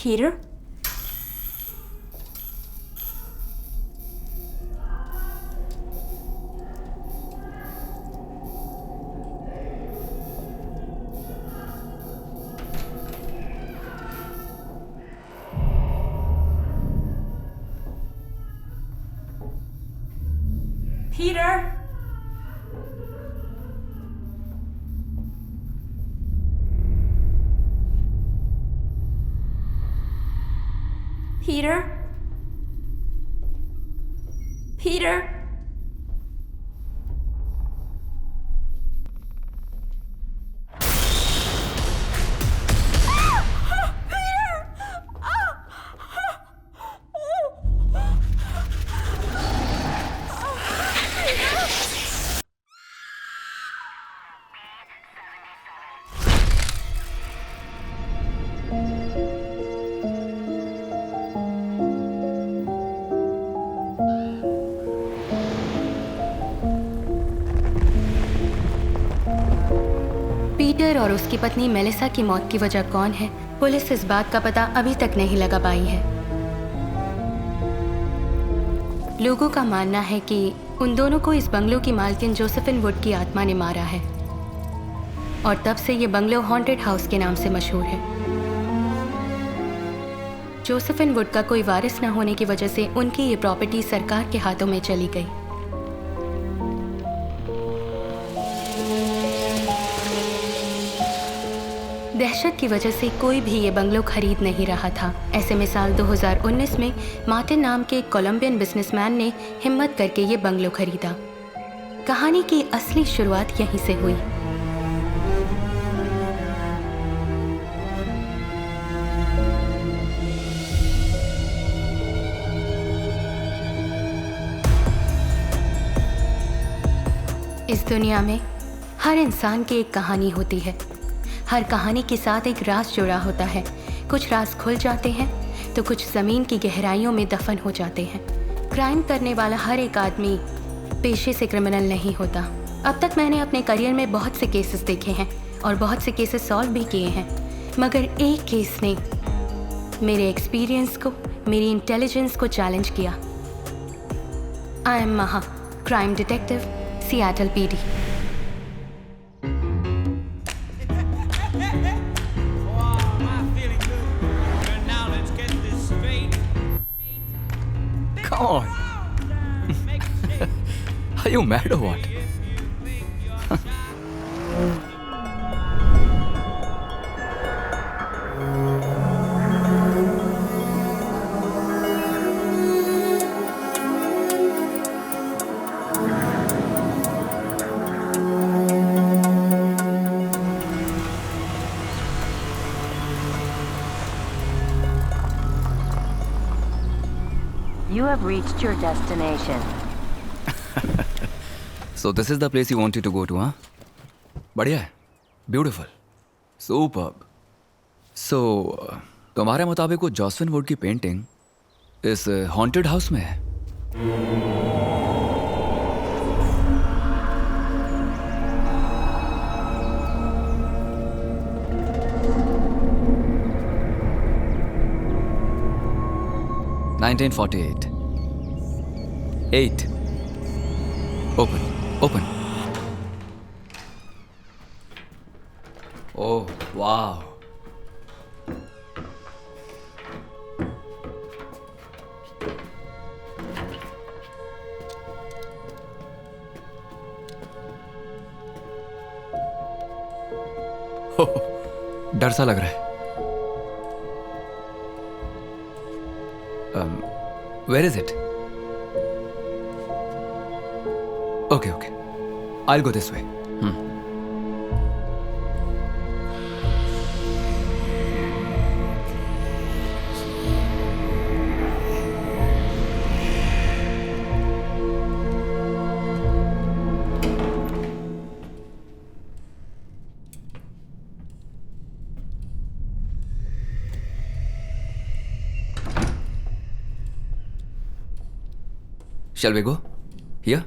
Peter? Peter? Peter? Peter? Peter और उसकी पत्नी मेलिसा की मौत की वजह कौन है, पुलिस इस बात का पता अभी तक नहीं लगा पाई है। लोगों का मानना है कि उन दोनों को इस बंगलो की मालकिन जोसेफिन वुड की आत्मा ने मारा है और तब से ये बंगलो हॉन्टेड हाउस के नाम से मशहूर है। जोसेफिन वुड का कोई वारिस न होने की वजह से उनकी ये प्रॉपर्टी सरकार के हाथों में चली गई। दहशत की वजह से कोई भी ये बंगलो खरीद नहीं रहा था। ऐसे में साल 2019 में मार्टिन नाम के एक कोलंबियन बिजनेसमैन ने हिम्मत करके ये बंगलो खरीदा। कहानी की असली शुरुआत यहीं से हुई। इस दुनिया में हर इंसान की एक कहानी होती है। हर कहानी के साथ एक राज जुड़ा होता है। कुछ राज खुल जाते हैं तो कुछ ज़मीन की गहराइयों में दफन हो जाते हैं। क्राइम करने वाला हर एक आदमी पेशे से क्रिमिनल नहीं होता। अब तक मैंने अपने करियर में बहुत से केसेस देखे हैं और बहुत से केसेस सॉल्व भी किए हैं, मगर एक केस ने मेरे एक्सपीरियंस को, मेरी इंटेलिजेंस को चैलेंज किया। आई एम महा, crime detective, Seattle PD। Come on. Are you mad or what? You have reached your destination. So this is the place you wanted to go to, huh? बढ़िया है, beautiful, superb. So तुम्हारे मुताबिक वो Josephine would की painting इस haunted house में है? (1948) 8. Open. Oh, wow. डर सा लग रहा है। Where is it? Okay. I'll go this way. Shall we go? Here?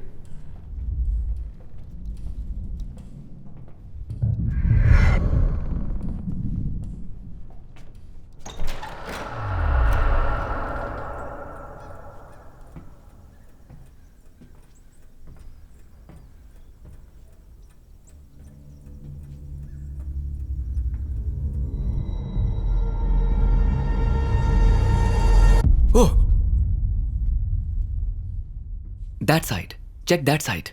Oh! That side. Check that side.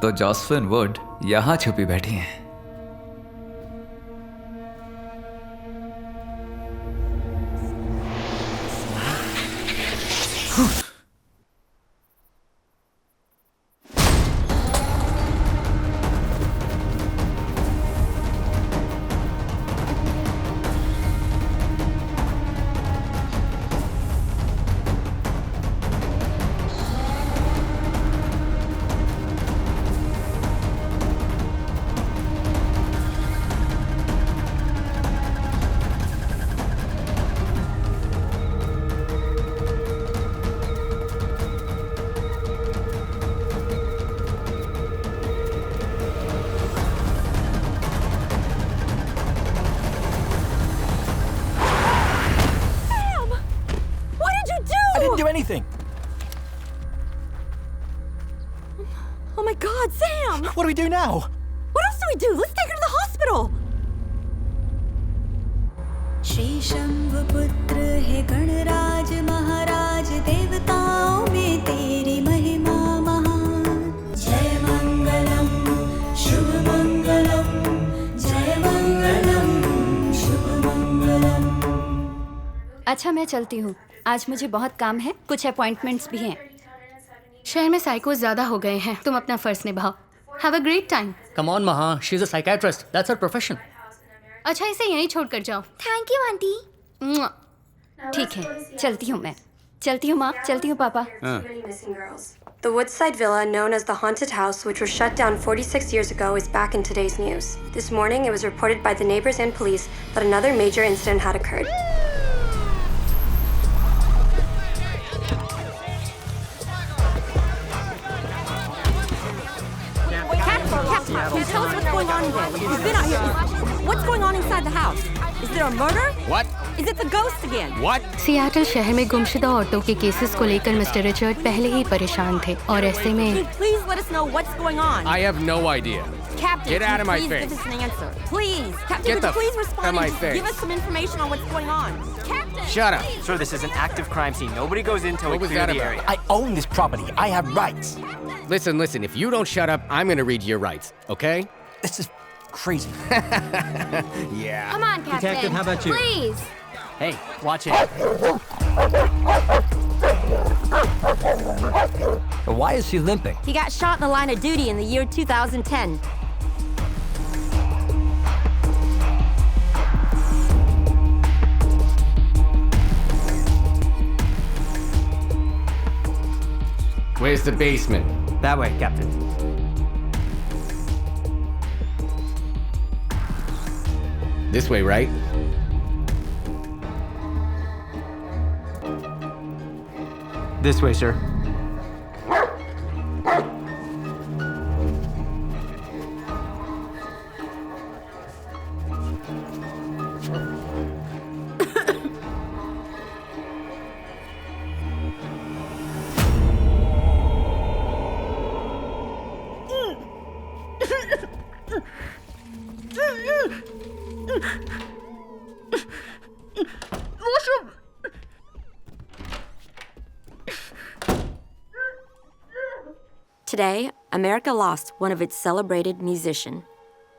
तो जॉसफिन वुड यहां छुपी बैठी हैं। Anything. Oh my God, Sam! What do we do now? What else do we do? Let's take her to the hospital! Shri शंभुपुत्र है गणराज महाराज देवताओं में तेरी महिमा महान। जय मंगलम शुभ मंगलम, जय मंगलम शुभ मंगलम। अच्छा मैं चलती हूँ, आज मुझे बहुत काम है, कुछ अपॉइंटमेंट्स भी हैं। शहर में साइकोस ज़्यादा हो गए हैं, तुम अपना फ़र्ज निभाओ। Have a great time. Come on, Maha. She's a psychiatrist. That's her profession. अच्छा इसे यहीं छोड़ कर जाओ। Thank you aunty. मुआ। ठीक है, चलती हूँ मैं। चलती हूँ माँ, चलती हूँ पापा। The Woodside Villa, known as the Haunted House, which was shut down 46 years ago, is back in today's news. This morning, it was reported by the neighbors and police that another major incident had occurred. Can you tell us what's going on in there? You've been out here. What's going on inside the house? Is there a murder? What? Is it the ghost again? What? Seattle शहर में गुमशुदा औरतों के cases को लेकर mister Richard पहले ही परेशान थे और ऐसे Can you में please let us know what's going on? I have no idea. Captain, Get out of my please face. give us an answer. Please, Captain, Get could you the please f- respond out of my and face. give us some information on what's going on? Captain, Shut up. Sir, this is an active crime scene. Nobody goes in till we What was clear that the about? area. I own this property. I have rights. Listen, if you don't shut up, I'm gonna read your rights, okay? This is crazy. Yeah. Come on, Captain. Detective, how about you? Please. Hey, watch it. Why is she limping? he got shot in the line of duty in the year 2010. Where's the basement? That way, Captain. This way, right? This way, sir. Today, America lost one of its celebrated musicians.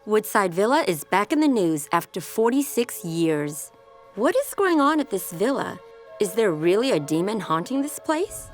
Woodside Villa is back in the news after 46 years. What is going on at this villa? Is there really a demon haunting this place?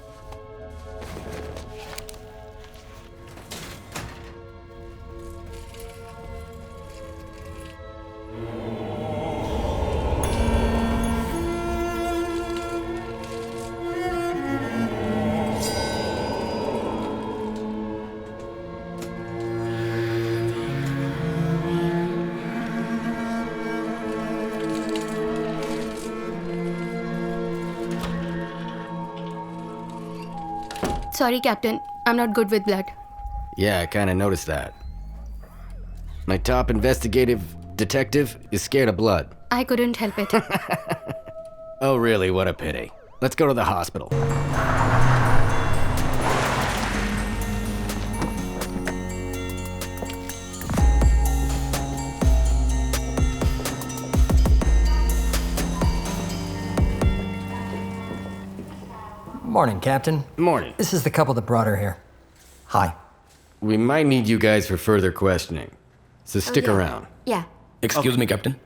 Sorry, Captain. I'm not good with blood. Yeah, I kind of noticed that. My top investigative detective is scared of blood. I couldn't help it. Oh, really? What a pity. Let's go to the hospital. Morning, Captain. Morning. This is the couple that brought her here. Hi. We might need you guys for further questioning, so stick around. Yeah. Excuse me, Captain.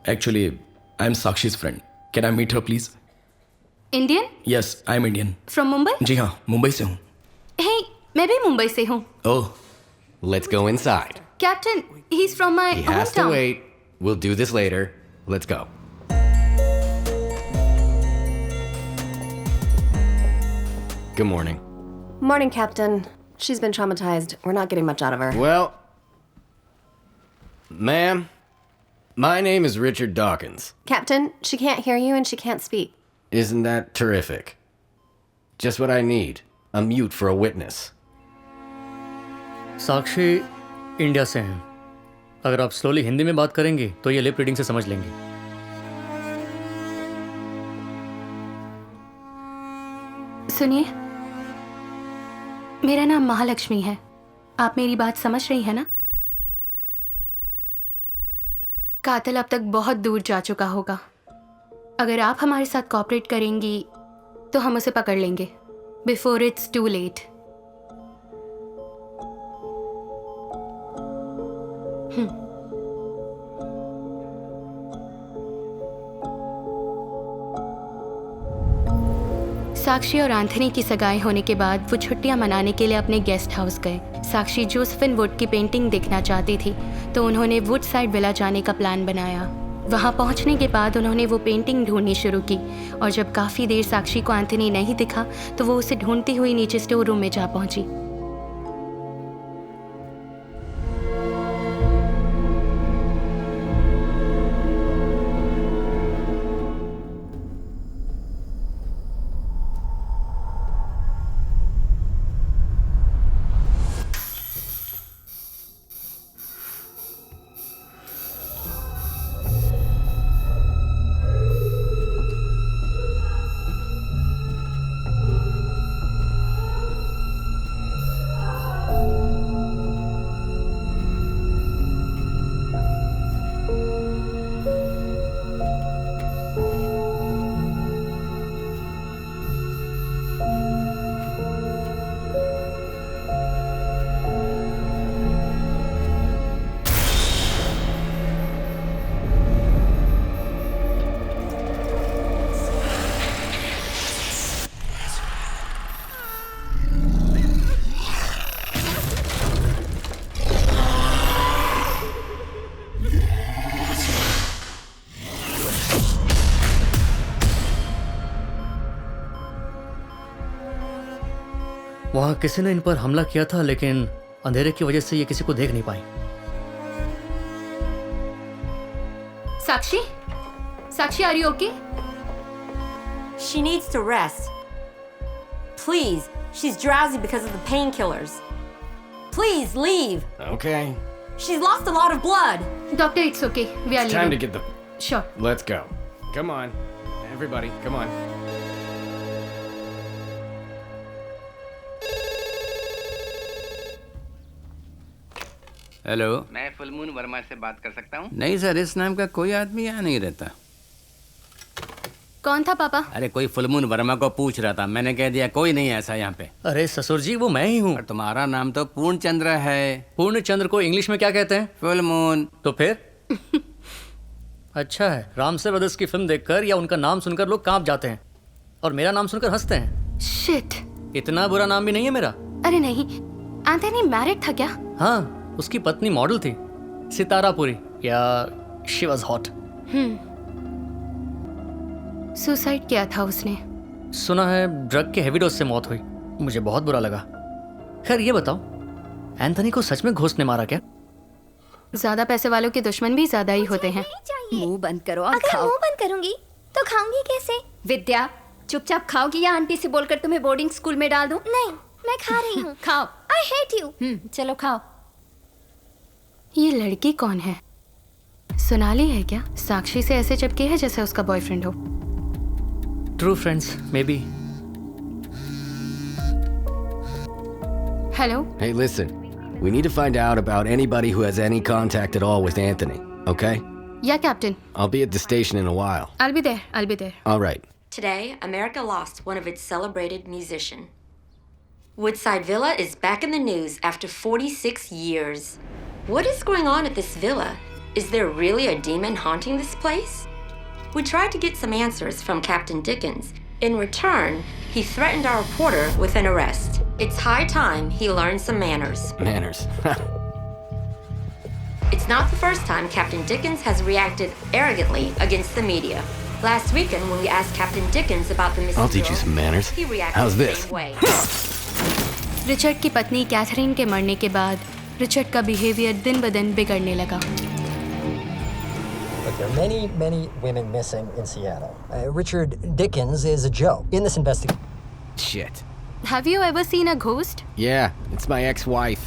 Actually, I'm Sakshi's friend. Can I meet her, please? Indian? Yes, I'm Indian. From Mumbai? जी हाँ, मुंबई से हूँ. Hey, मैं भी मुंबई से हूँ. Oh, Let's go inside. Captain, he's from my He has to hometown. wait. We'll do this later. Let's go. Good morning. Morning, Captain. She's been traumatized. We're not getting much out of her. Well, ma'am, my name is Richard Dawkins. Captain, she can't hear you and she can't speak. Isn't that terrific? Just what I need. A mute for a witness. Sakshi India से हैं. अगर आप slowly Hindi में बात करेंगे तो ये lip reading से समझ लेंगे. सुनिए, मेरा नाम महालक्ष्मी है. आप मेरी बात समझ रही हैं ना? कातिल अब तक बहुत दूर जा चुका होगा. अगर आप हमारे साथ कोऑपरेट करेंगी तो हम उसे पकड़ लेंगे बिफोर इट्स टू लेट. साक्षी और एंथनी की सगाई होने के बाद वो छुट्टियां मनाने के लिए अपने गेस्ट हाउस गए. साक्षी जोसेफिन वुड की पेंटिंग देखना चाहती थी तो उन्होंने वुडसाइड विला जाने का प्लान बनाया. वहां पहुंचने के बाद उन्होंने वो पेंटिंग ढूंढनी शुरू की और जब काफ़ी देर साक्षी को एंथनी नहीं दिखा तो वो उसे ढूंढती हुई नीचे स्टोर रूम में जा पहुंची. वहाँ किसी ने इन पर हमला किया था लेकिन अंधेरे की वजह से ये किसी को देख नहीं पाई. साक्षी? साक्षी, are you okay? She needs to rest. Please, she's drowsy because of the painkillers. Please leave. Okay. She's lost a lot of blood. Doctor, it's okay. We are It's leaving. time to get the... Sure. Let's go. Come on. Everybody, come on. Hello. मैं full moon Verma से बात कर सकता हूँ? नहीं sir, इस नाम का कोई आदमी यहाँ नहीं रहता. कौन था पापा? अरे कोई फुलमून वर्मा को पूछ रहा था, मैंने कह दिया कोई नहीं ऐसा यहाँ पे। अरे ससुर जी वो मैं ही हूँ। तुम्हारा नाम तो पूर्णचंद्र है। पूर्णचंद्र को इंग्लिश में क्या कहते हैं? फुलमून। तो फिर अच्छा है, रामसे ब्रदर्स की फिल्म देखकर या उनका नाम सुनकर लोग कांप जाते हैं और मेरा नाम सुनकर हंसते हैं। शिट, इतना बुरा नाम भी नहीं है मेरा। अरे नहीं, एंथनी मैरिड था क्या? हाँ, उसकी पत्नी मॉडल थी, सितारा पुरी, या शी वाज हॉट। सुसाइड किया था उसने। सुना है ड्रग के हेवी डोज से मौत हुई। मुझे बहुत बुरा लगा। खैर ये बताओ, एंथनी को सच में घोस्ट ने मारा क्या? ज्यादा पैसे वालों के दुश्मन भी ज्यादा ही होते हैं। मुंह बंद करो और अगर खाओ। मुंह बंद करूंगी तो खाऊंगी कैसे? विद्या, चुपचाप खाओगी या आंटी से बोलकर तुम्हें बोर्डिंग स्कूल में डाल दूं? नहीं, मैं खा रही हूँ। खाओ। I hate you. चलो खाओ। ये लड़की कौन है? सोनाली है क्या? साक्षी से ऐसे चिपकी है जैसे उसका बॉयफ्रेंड हो। True friends may be. Hello. Hey, listen. We need to find out about anybody who has any contact at all with Anthony, okay? Yeah, Captain. I'll be at the station in a while. I'll be there. I'll be there. All right. Today, America lost one of its celebrated musicians. Woodside Villa is back in the news after 46 years. What is going on at this villa? Is there really a demon haunting this place? We tried to get some answers from Captain Dickens. In return, he threatened our reporter with an arrest. It's high time he learned some manners. Manners. It's not the first time Captain Dickens has reacted arrogantly against the media. Last weekend, when we asked Captain Dickens about the missing I'll teach you girl, some manners. he reacted How's the this? same way. Richard की पत्नी Catherine के मरने के बाद Richard का behaviour दिन ब दिन बिगड़ने लगा। Look, there are many, many women missing in Seattle. Richard Dickens is a joke in this investigation. Shit. Have you ever seen a ghost? Yeah, it's my ex-wife.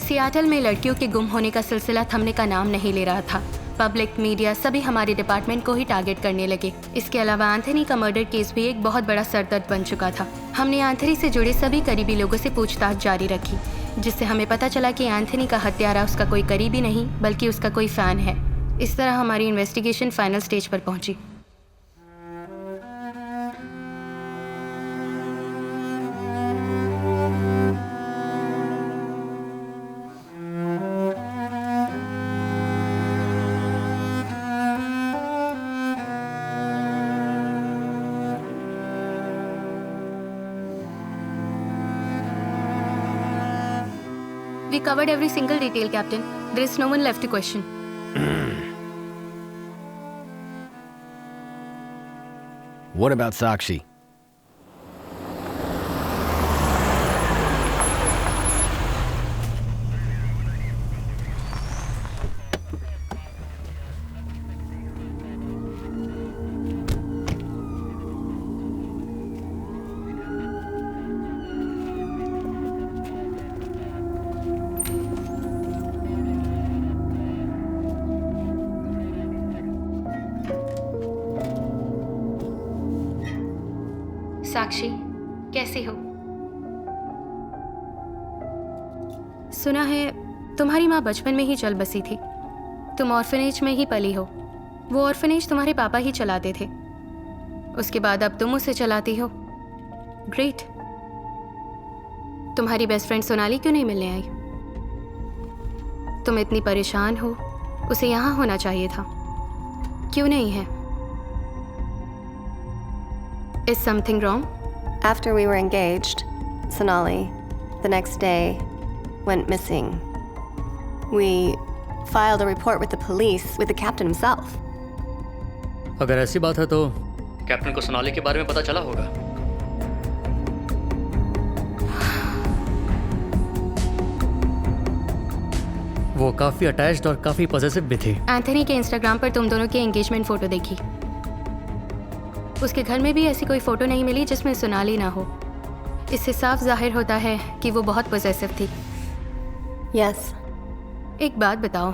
Seattle में लड़कियों के गुम होने का सिलसिला थमने का नाम नहीं ले रहा था। पब्लिक, मीडिया सभी हमारे डिपार्टमेंट को ही टारगेट करने लगे। इसके अलावा एंथनी का मर्डर केस भी एक बहुत बड़ा सरदर्द बन चुका था। हमने एंथनी से जुड़े सभी करीबी लोगों से पूछताछ जारी रखी, जिससे हमें पता चला कि एंथनी का हत्यारा उसका कोई करीबी नहीं बल्कि उसका कोई फ़ैन है। इस तरह हमारी इन्वेस्टिगेशन फाइनल स्टेज पर पहुंची। We covered every single detail, Captain. There is no one left to question. What about Sakshi? साक्षी, कैसी हो? सुना है तुम्हारी माँ बचपन में ही चल बसी थी। तुम ऑर्फनेज में ही पली हो। वो ऑर्फनेज तुम्हारे पापा ही चलाते थे। उसके बाद अब तुम उसे चलाती हो। ग्रेट। तुम्हारी बेस्ट फ्रेंड सोनाली क्यों नहीं मिलने आई? तुम इतनी परेशान हो, उसे यहाँ होना चाहिए था। क्यों नहीं है? Is something wrong? After we were engaged, Sonali, the next day, went missing. We filed a report with the police, with the captain himself. अगर ऐसी बात है तो कैप्टन को सोनाली के बारे में पता चला होगा। वो काफी अटैच्ड और काफी पॉजिटिव भी थी। एंथनी के इंस्टाग्राम पर तुम दोनों की एंगेजमेंट फोटो देखी। उसके घर में भी ऐसी कोई फ़ोटो नहीं मिली जिसमें सोनाली ना हो। इससे साफ जाहिर होता है कि वो बहुत पॉसेसिव थी। यस। एक बात बताओ,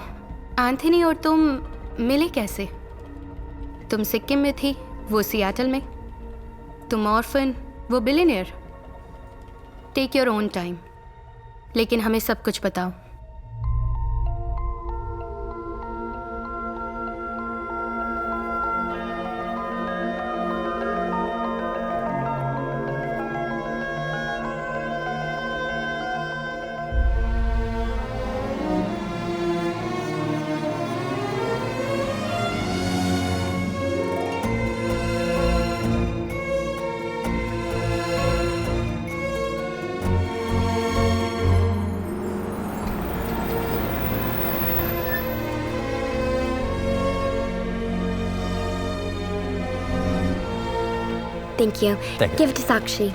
एंथनी और तुम मिले कैसे? तुम सिक्किम में थी, वो सियाटल में। तुम ऑर्फन, वो billionaire. Take your own time, लेकिन हमें सब कुछ बताओ। Thank you. Thank you. Give it to Sakshi.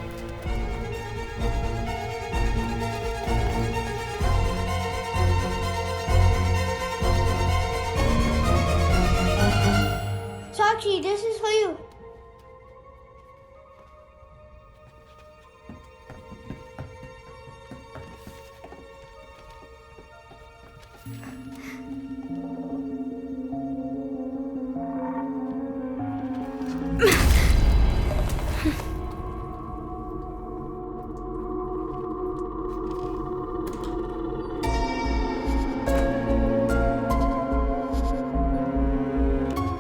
Sakshi, this is for you.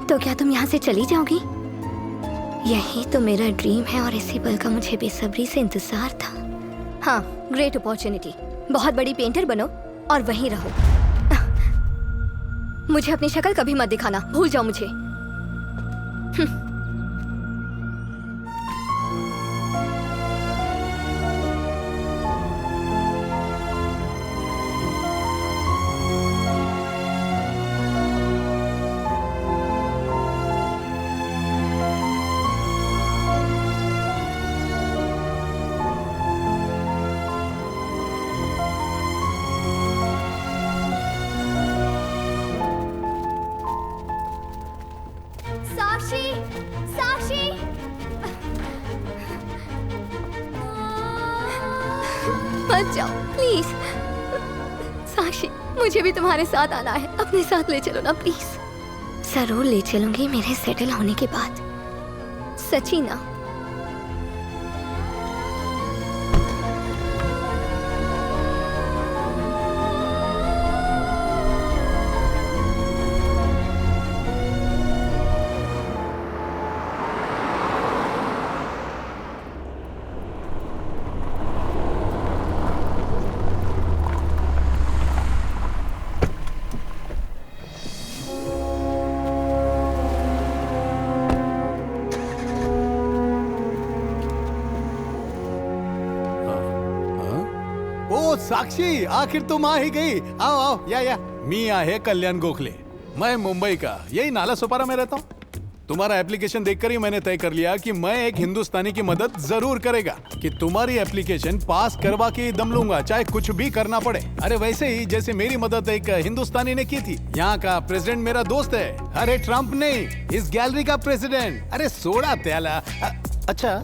तो क्या तुम यहाँ से चली जाओगी? यही तो मेरा ड्रीम है और इसी पल का मुझे बेसब्री से इंतजार था। हाँ, ग्रेट अपॉर्चुनिटी। बहुत बड़ी पेंटर बनो और वहीं रहो। मुझे अपनी शक्ल कभी मत दिखाना, भूल जाओ मुझे। साक्षी, साक्षी, मत जाओ प्लीज। साक्षी, मुझे भी तुम्हारे साथ आना है। अपने साथ ले चलो ना प्लीज। जरूर ले चलूंगी मेरे सेटल होने के बाद। सच्ची ना? साक्षी, आखिर तुम आ ही गई। आओ आओ, या मी आहे कल्याण गोखले। मैं मुंबई का यही नाला सोपारा में रहता हूँ। तुम्हारा एप्लीकेशन देखकर ही मैंने तय कर लिया कि मैं एक हिंदुस्तानी की मदद जरूर करेगा कि तुम्हारी एप्लीकेशन पास करवा के दम लूंगा, चाहे कुछ भी करना पड़े। अरे वैसे ही जैसे मेरी मदद एक हिंदुस्तानी ने की थी। यहाँ का प्रेसिडेंट मेरा दोस्त है। अरे ट्रम्प नहीं, इस गैलरी का प्रेसिडेंट। अरे सोडा त्याला। अच्छा,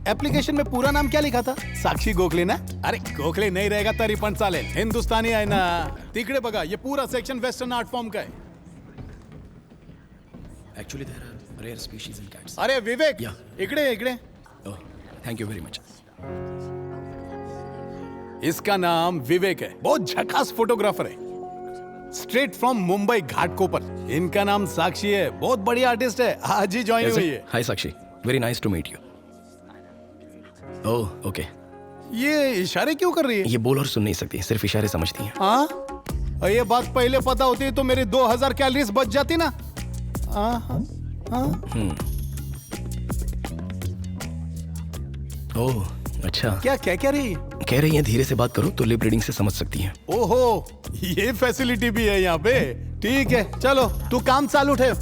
एप्लीकेशन में पूरा नाम क्या लिखा था? साक्षी गोखले ना? अरे गोखले नहीं रहेगा तरी पण चालेल, हिंदुस्तानी आहे ना। तिकडे बघा, ये पूरा सेक्शन वेस्टर्न आर्ट फॉर्म का है। Actually, there are rare species in cats. अरे विवेक, इकडे इकडे। Oh, thank you very much. इसका नाम विवेक है, बहुत झकास फोटोग्राफर है, स्ट्रेट फ्रॉम मुंबई घाटकोपर। इनका नाम साक्षी है, बहुत बढ़िया आर्टिस्ट है, आज ही ज्वाइन हुई है। Hi Sakshi, very nice to meet you. Oh, okay. ये इशारे क्यों कर रही है? ये बोल और सुन नहीं सकती, सिर्फ इशारे समझती है। हाँ, ये बात पहले पता होती तो मेरी 2000 कैलोरीज बच जाती ना। ओह, अच्छा। क्या क्या कह रही है? कह रही है धीरे से बात करो तो लिप रीडिंग से समझ सकती है। ओहो, ये फैसिलिटी भी है यहाँ पे। ठीक है, चलो तू काम चालू ठेव।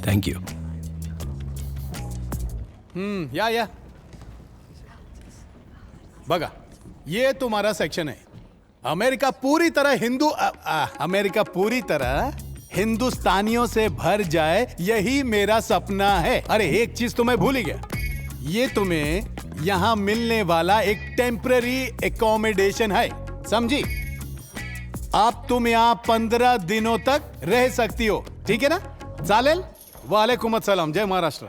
Thank you. या बघा, ये तुम्हारा सेक्शन है। अमेरिका पूरी तरह हिंदुस्तानियों से भर जाए, यही मेरा सपना है। अरे एक चीज तो मैं भूल ही गया, ये तुम्हें यहाँ मिलने वाला एक टेम्पररी एकोमोडेशन है, समझी? अब तुम यहाँ 15 दिनों तक रह सकती हो, ठीक है ना? चालेल? वालेकुम अस्सलाम, जय Maharashtra.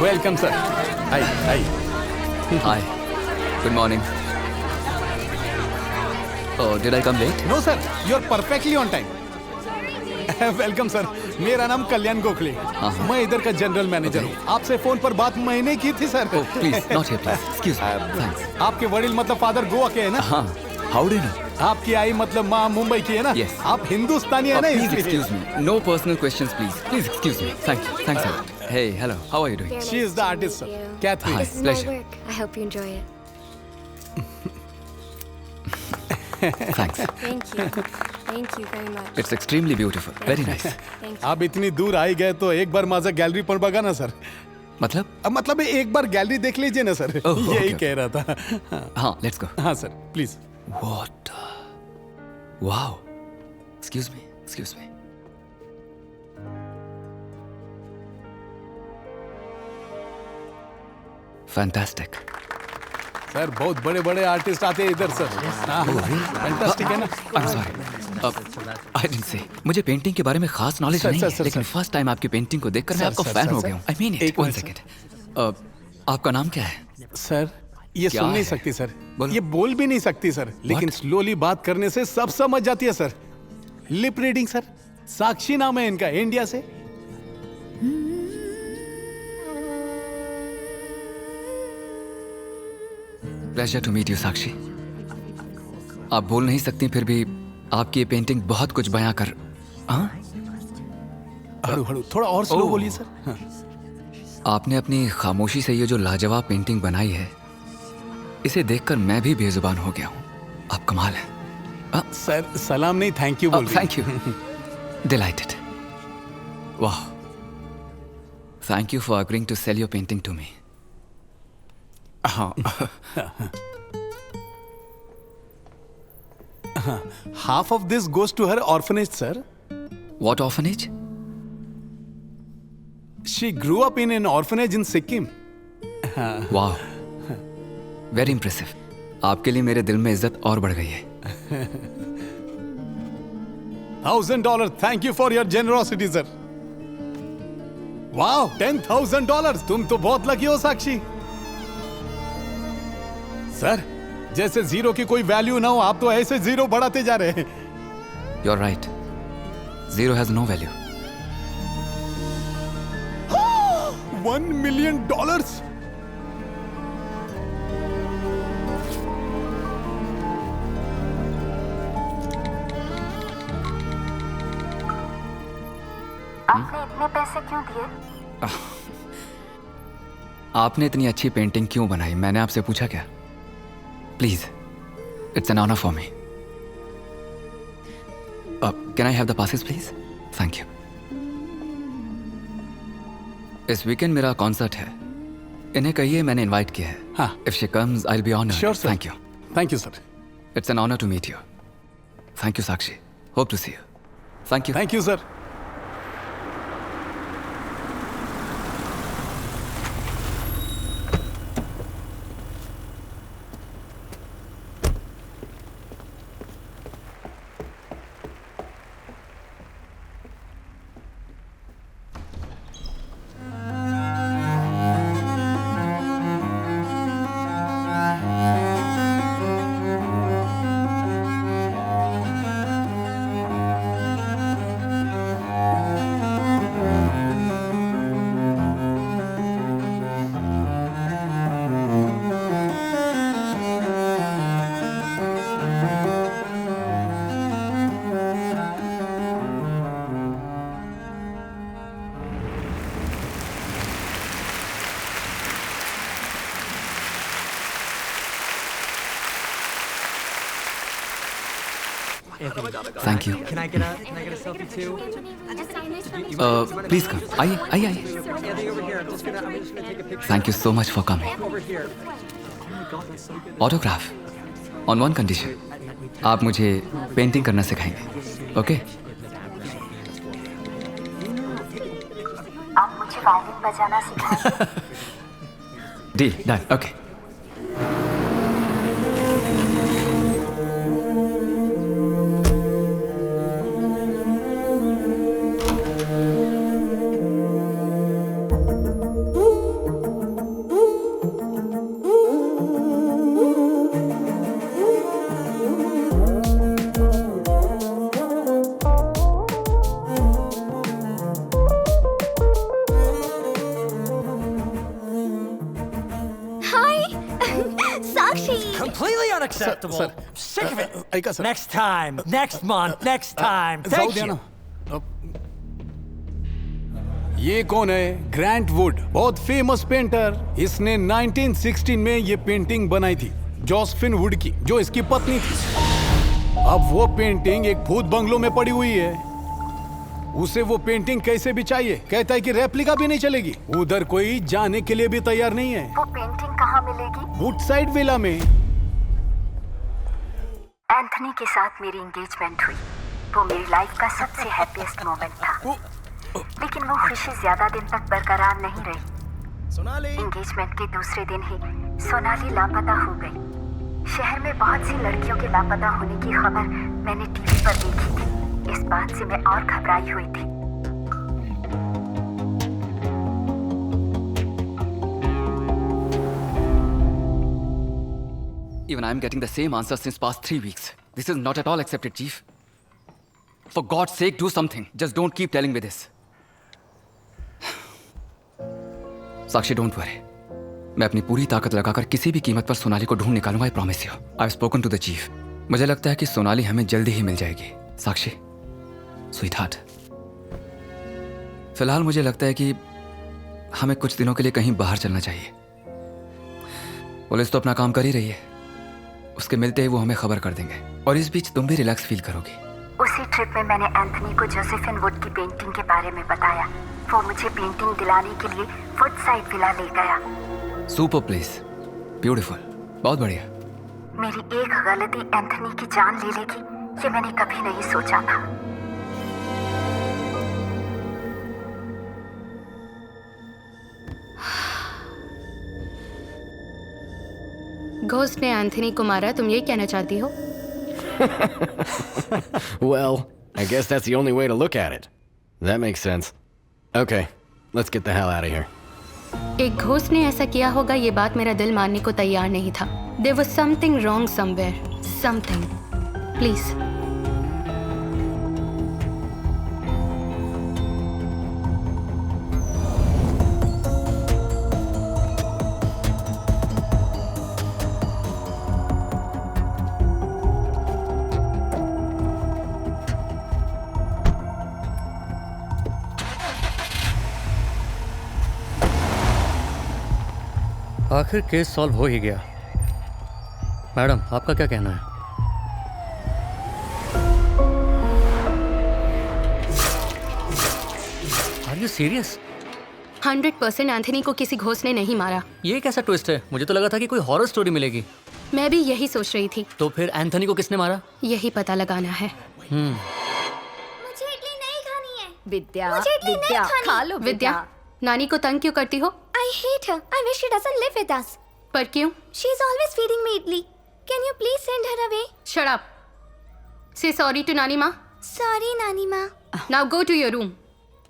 Welcome, sir. Hi, hi. Hi. Good morning. Oh, did I come late? No, sir. You're perfectly on time. Welcome sir, मेरा नाम कल्याण गोखले, मैं इधर का जनरल मैनेजर हूँ। आपसे फोन पर बात मैंने की थी sir. Please not here please, excuse me, thanks. आपके वडील मतलब फादर गोवा के है ना? हाँ, हाउ डू यू नो? आपकी आई मतलब माँ मुंबई की है ना? Yes. आप हिंदुस्तानी है ना? Please excuse me. No personal questions, please. Please excuse me. Thank you. Thanks a lot. Hey, hello. How are you doing? She is the artist, sir. Catherine. Hi, This is pleasure. my work. I hope you enjoy it. Thanks. Thank you. Thank you very much. It's extremely beautiful. Very nice. Thank you. आप इतनी दूर आई गए तो एक बार माझा gallery पण बघा ना सर। मतलब एक बार गैलरी देख लीजिए ना सर। यही कह रहा था। हाँ, let's go. हाँ sir, please. What? Wow. Excuse me. Excuse me. Fantastic. Sir बहुत बड़े बड़े आर्टिस्ट आते हैं इधर सर। फैंटास्टिक है ना? I'm sorry. I didn't say. मुझे पेंटिंग के बारे में खास नॉलेज नहीं है, लेकिन फर्स्ट टाइम आपकी पेंटिंग को देखकर मैं आपका फैन हो गया हूँ। I mean it. One second. आपका नाम क्या है? सर ये सुन नहीं सकती सर, ये बोल भी नहीं सकती सर, लेकिन स्लोली बात करने से सब समझ जाती है sir. Lip reading sir. Sakshi नाम है इनका, इंडिया से। Pleasure to meet you Sakshi. आप बोल नहीं सकती, फिर भी आपकी ये पेंटिंग बहुत कुछ बयां कर। हाँ? हड़ू थोड़ा और स्लो बोलिए सर। हाँ। आपने अपनी खामोशी से ये जो लाजवाब पेंटिंग बनाई है, इसे देखकर मैं भी बेजुबान हो गया हूँ। आप कमाल हैं। सर सलाम नहीं, थैंक यू बोल। Thank you. डिलाइटेड। वाह। Thank you for agreeing to sell your painting to me. हाँ। Half of this goes to her orphanage, sir. What orphanage? She grew up in an orphanage in Sikkim. Wow. Very impressive. आपके लिए मेरे दिल में इज्जत और बढ़ गई है। $1,000. Thank you for your generosity, sir. Wow, $10,000. तुम तो बहुत लकी हो साक्षी। सर जैसे जीरो की कोई वैल्यू ना हो, आप तो ऐसे जीरो बढ़ाते जा रहे हैं। You're right. Zero has no value. $1 million. आपने इतने पैसे क्यों दिए? आपने इतनी अच्छी पेंटिंग क्यों बनाई, मैंने आपसे पूछा क्या? Please, it's an honour for me. Can I have the passes please? Thank you. इस वीकेंड मेरा कॉन्सर्ट है, इन्हें कहिए मैंने इनवाइट किया है। हाँ। If she comes I will be honoured. Sure sir. Thank you. Thank you sir. It's an honour to meet you. Thank you Sakshi. Hope to see you. Thank you. Thank you sir. Thank you. Can I get a selfie too? Please come, आइए आइए आइए। Thank you so much for coming. Autograph on one condition, आप मुझे painting करना सिखाएंगे, okay? आप मुझे violin बजाना सिखाएंगे। Deal done, okay. Completely unacceptable. Sir, I'm sick of it. ऐका sir, Next time, next month, next time. जाऊ Thank द्या you. ना। ये कौन है? ग्रैंट वुड, बहुत फेमस पेंटर। इसने 1916 में ये पेंटिंग बनाई थी जोसेफिन वुड की, जो इसकी पत्नी थी। अब वो पेंटिंग एक भूत बंगलों में पड़ी हुई है। उसे वो पेंटिंग कैसे भी चाहिए, कहता है कि रेप्लिका भी नहीं चलेगी। उधर कोई जाने के लिए भी तैयार नहीं है। वो पेंटिंग कहाँ मिलेगी? वुडसाइड विला में। एंथनी के साथ मेरी एंगेजमेंट हुई। वो मेरी लाइफ का सबसे हैप्पीएस्ट मोमेंट था। लेकिन वो खुशी ज्यादा दिन तक बरकरार नहीं रही। एंगेजमेंट के दूसरे दिन ही सोनाली लापता हो गई। शहर में बहुत सी लड़कियों के लापता होने की खबर मैंने टीवी पर देखी थी। इस बात से मैं और घबराई हुई थी। Even I'm getting the same answer since past 3 weeks. This is not at all accepted, Chief. For God's sake, do something. Just don't keep telling me this. Sakshi, don't worry. मैं अपनी पूरी ताकत लगाकर किसी भी कीमत पर सोनाली को ढूंढ निकालूंगा, I promise you. I've spoken to the chief. मुझे लगता है कि सोनाली हमें जल्दी ही मिल जाएगी। साक्षी, स्वीटहार्ट, फिलहाल मुझे लगता है कि हमें कुछ दिनों के लिए कहीं बाहर चलना चाहिए। पुलिस तो अपना काम कर ही रही है। उसके मिलते ही वो हमें खबर कर देंगे, और इस बीच तुम भी रिलैक्स फील करोगी। उसी ट्रिप में मैंने एंथनी को जोसेफिन वुड की पेंटिंग के बारे में बताया। वो मुझे पेंटिंग दिलाने के लिए वुडसाइड विला ले गया। सुपर प्लेस, ब्यूटीफुल, बहुत बढ़िया। मेरी एक गलती एंथनी की जान ले लेगी, ये मैंने कभी नहीं सोचा था। घोस्ट ने एंथनी को मारा, तुम ये कहना चाहती हो? Well, I guess that's the only way to look at it. That makes sense. Okay, let's get the hell out of here. एक घोस्ट ने ऐसा किया होगा, ये बात मेरा दिल मानने को तैयार नहीं था। There was something wrong somewhere. Something. Please. आखिर केस सॉल्व हो ही गया। मैडम, आपका क्या कहना है? Are you serious? 100% एंथनी को किसी घोस्ट ने नहीं मारा। ये कैसा ट्विस्ट है? मुझे तो लगा था कि कोई हॉरर स्टोरी मिलेगी। मैं भी यही सोच रही थी। तो फिर एंथनी को किसने मारा? यही पता लगाना है। मुझे इडली नहीं खानी है। विद्या, मुझे इडली नहीं विद्या, खानी। खा लो विद्या, नानी को तंग क्यों करती हो? I hate her. I wish she doesn't live with us. पर क्यों? She's always feeding me idli. Can you please send her away? Shut up. Say sorry to नानी माँ. Sorry, नानी माँ. Now go to your room.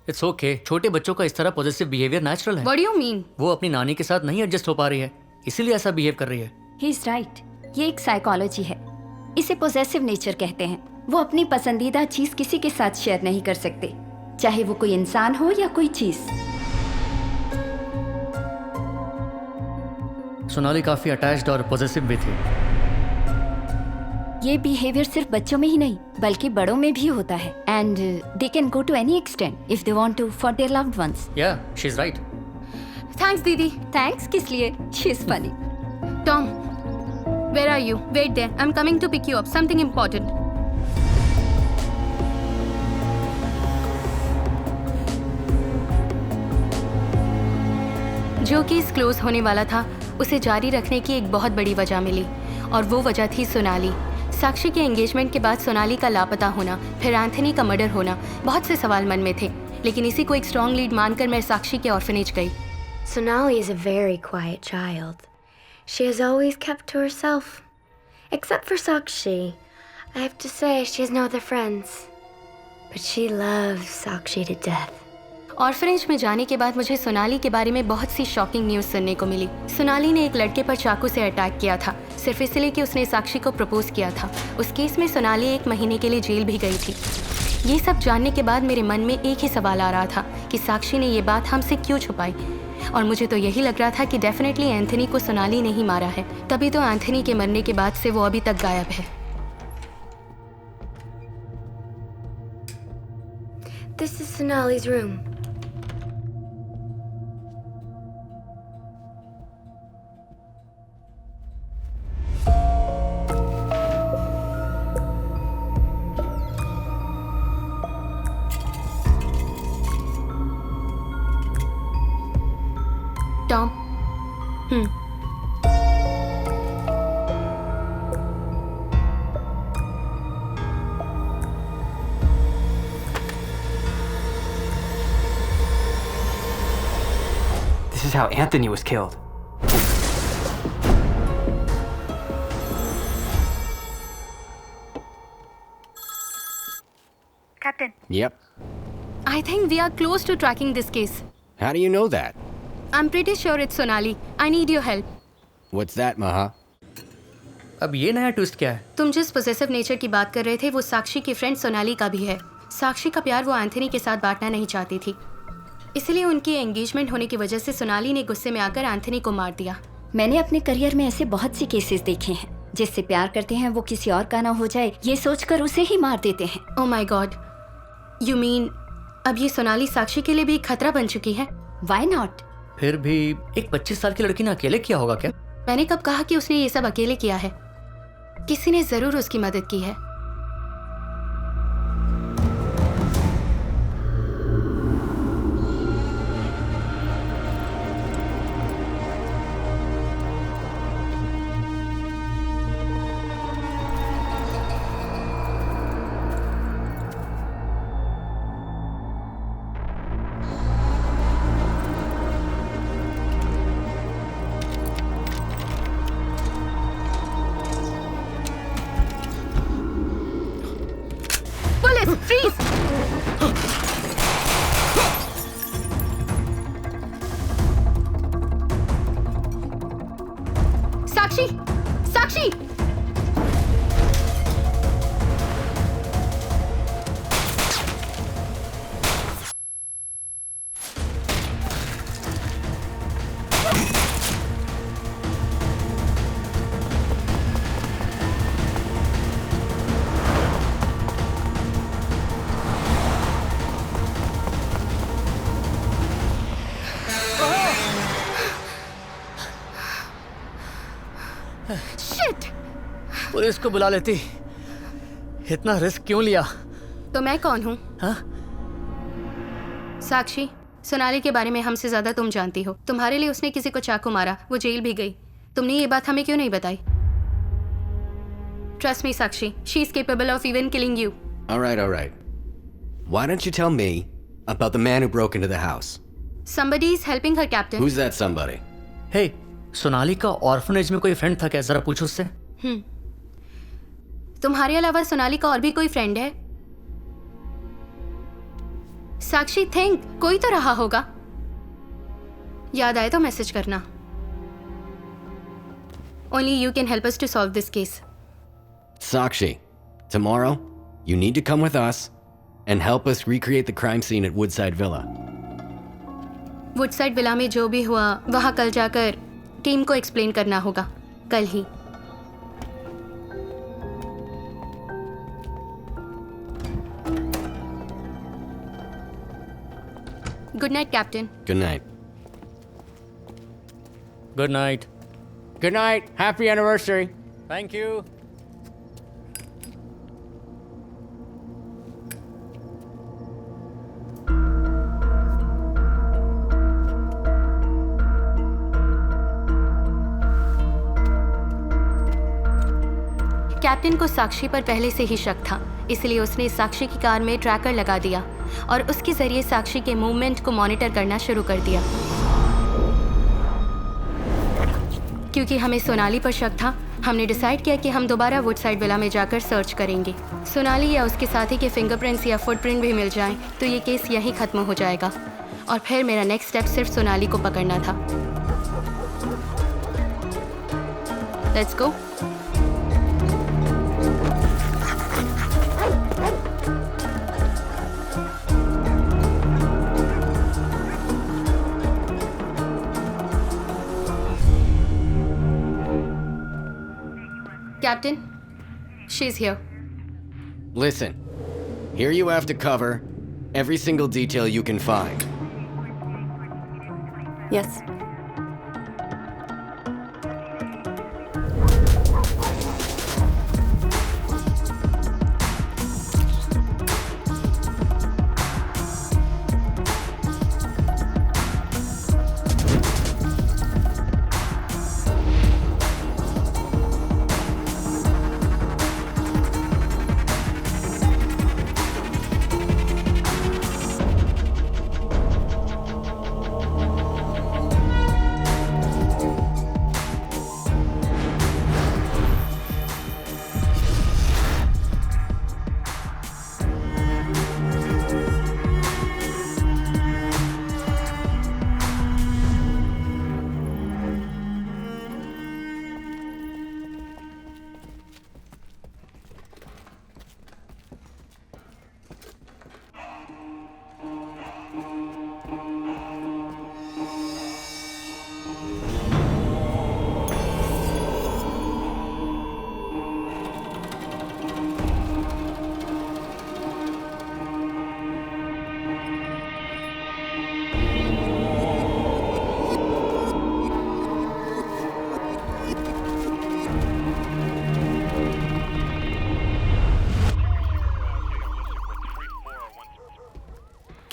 It's okay. छोटे बच्चों का इस तरह पॉजिटिव बिहेवियर नेचुरल है। What do you mean? वो अपनी नानी के साथ नहीं एडजस्ट हो पा रही है, इसीलिए ऐसा बिहेव कर रही है। He is right. ये एक साइकोलॉजी है, इसे पोजेसिव नेचर कहते हैं। वो अपनी पसंदीदा चीज किसी के साथ शेयर नहीं कर सकते, चाहे वो कोई इंसान हो या कोई चीज। सोनाली काफी अटैच्ड और पॉजिटिव भी थी। ये बिहेवियर सिर्फ बच्चों में ही नहीं बल्कि बड़ों में भी होता है, and they can go to any extent if they want to for their loved ones. Yeah, she is right. Thanks didi. Thanks किस लिए? She is funny. Tom, where are you? Wait there. I'm coming to pick you up. Something important. जो case close होने वाला था उसे जारी रखने की एक बहुत बड़ी वजह मिली, और वो वजह थी सोनाली। साक्षी के एंगेजमेंट के बाद सोनाली का लापता होना, फिर एंथनी का मर्डर होना, बहुत से सवाल मन में थे, लेकिन इसी को एक स्ट्रॉन्ग लीड मानकर मैं साक्षी के ऑर्फनेज गई। Sonali is a very quiet child. She has always kept to herself. Except for Sakshi. I have to say, she has no other friends. But she loves Sakshi to death. Orphanage में जाने के बाद मुझे सोनाली के बारे में बहुत सी shocking news सुनने को मिली। सोनाली ने एक लड़के पर चाकू से अटैक किया था, सिर्फ इसलिए कि उसने साक्षी को प्रपोज किया था। उस केस में सोनाली 1 महीने के लिए जेल भी गई थी। ये सब जानने के बाद मेरे मन में एक ही सवाल आ रहा था कि साक्षी ने ये बात हमसे क्यों छुपाई, और मुझे तो यही लग रहा था कि डेफिनेटली एंथनी को सोनाली ने ही मारा है। तभी तो एंथनी के मरने के बाद से वो अभी तक गायब है। This is Sonali's room. Tom, This is how Anthony was killed. Captain. Yep. I think we are close to tracking this case. How do you know that? I'm pretty sure it's Sonali. I need your help. What's that, Maha? अब ये नया twist क्या है? तुम जिस possessive nature की बात कर रहे थे वो साक्षी की फ्रेंड सोनाली का भी है। साक्षी का प्यार वो एंथनी के साथ बांटना नहीं चाहती थी, इसलिए उनकी एंगेजमेंट होने की वजह से सोनाली ने गुस्से में आकर एंथनी को मार दिया। मैंने अपने करियर में ऐसे बहुत सी केसेस देखे हैं, जिससे प्यार करते हैं वो किसी और का ना हो जाए ये सोचकर उसे ही मार देते हैं। Oh my God, you mean अब ये सोनाली साक्षी के लिए भी एक खतरा बन चुकी है? Why not? फिर भी एक 25 साल की लड़की ने अकेले किया होगा क्या? मैंने कब कहा कि उसने ये सब अकेले किया है? किसी ने जरूर उसकी मदद की है। Freeze! Sakshi! Sakshi! पुलिस को बुला लेती, इतना रिस्क क्यों लिया? तो मैं कौन हूँ? हाँ? साक्षी, सोनाली के बारे में हमसे ज्यादा तुम जानती हो। तुम्हारे लिए उसने किसी को चाकू मारा, वो जेल भी गई। तुमने ये बात हमें क्यों नहीं बताई? Trust me Sakshi, she is capable of even killing you. All right. Why don't you tell me about the man who broke into the house? Somebody is helping her, Captain. Who's that somebody? Hey, Sonali का orphanage में कोई friend था क्या? जरा पूछो उससे। तुम्हारे अलावा सोनाली का और भी कोई फ्रेंड है? साक्षी, थिंक, कोई तो रहा होगा। याद आए तो मैसेज करना। Only you can help us to solve this case. Sakshi, tomorrow you need to come with us and help us recreate the crime scene at Woodside Villa. Woodside villa में जो भी हुआ वहां कल जाकर टीम को explain करना होगा, कल ही। Good night, Captain. Good night. Good night. Good night. Happy anniversary. Thank you. Captain को साक्षी पर पहले से ही शक था, इसलिए उसने साक्षी की कार में ट्रैकर लगा दिया और उसके जरिए साक्षी के मूवमेंट को मॉनिटर करना शुरू कर दिया। क्योंकि हमें सोनाली पर शक था, हमने डिसाइड किया कि हम दोबारा वुडसाइड विला में जाकर सर्च करेंगे। सोनाली या उसके साथी के फिंगरप्रिंट्स या फुटप्रिंट भी मिल जाएं तो ये केस यहीं ख़त्म हो जाएगा। और फिर मेरा नेक्स्ट स्टेप सिर्फ सोनाली को पकड़ना था। Let's go. Captain, she's here. Listen, here you have to cover every single detail you can find. Yes.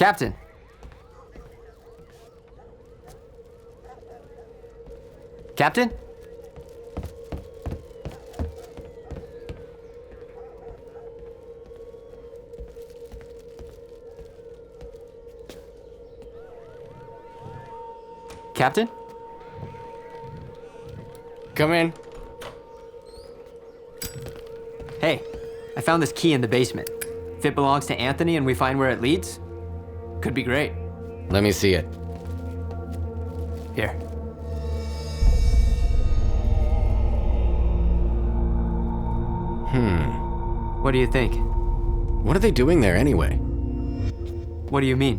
Captain. Captain? Captain? Come in. Hey, I found this key in the basement. If it belongs to Anthony and we find where it leads, could be great. Let me see it. Here. What do you think? What are they doing there anyway? What do you mean?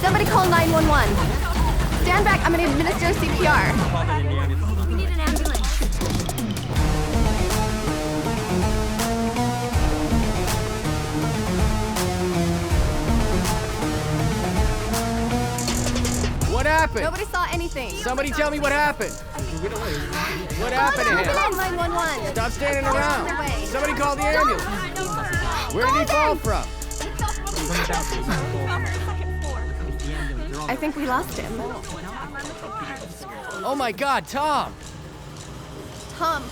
Somebody call 911. Stand back, I'm gonna administer CPR. We need an ambulance. What happened? Nobody saw anything. Somebody tell me what happened. What happened to him? Ambulance 911. Stop standing around. Somebody call the ambulance. Where did he fall from? I think we lost him. Oh my God, Tom! Tom,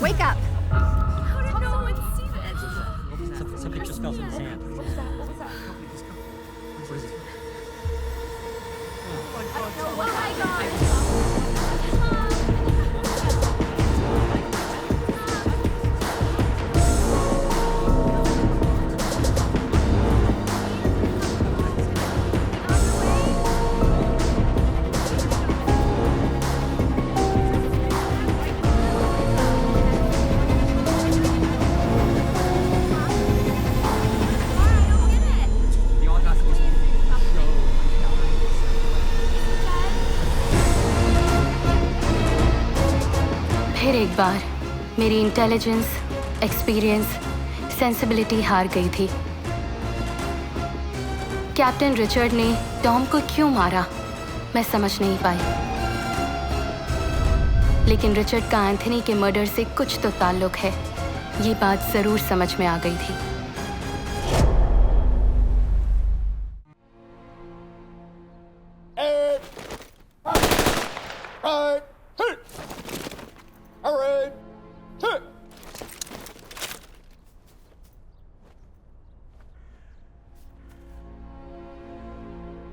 wake up. How did no one see this? Something just fell in the sand. Oh my god! बार मेरी intelligence, experience, sensibility हार गई थी। Captain Richard ने Tom को क्यों मारा मैं समझ नहीं पाई, लेकिन रिचर्ड का एंथनी के मर्डर से कुछ तो ताल्लुक है, ये बात जरूर समझ में आ गई थी।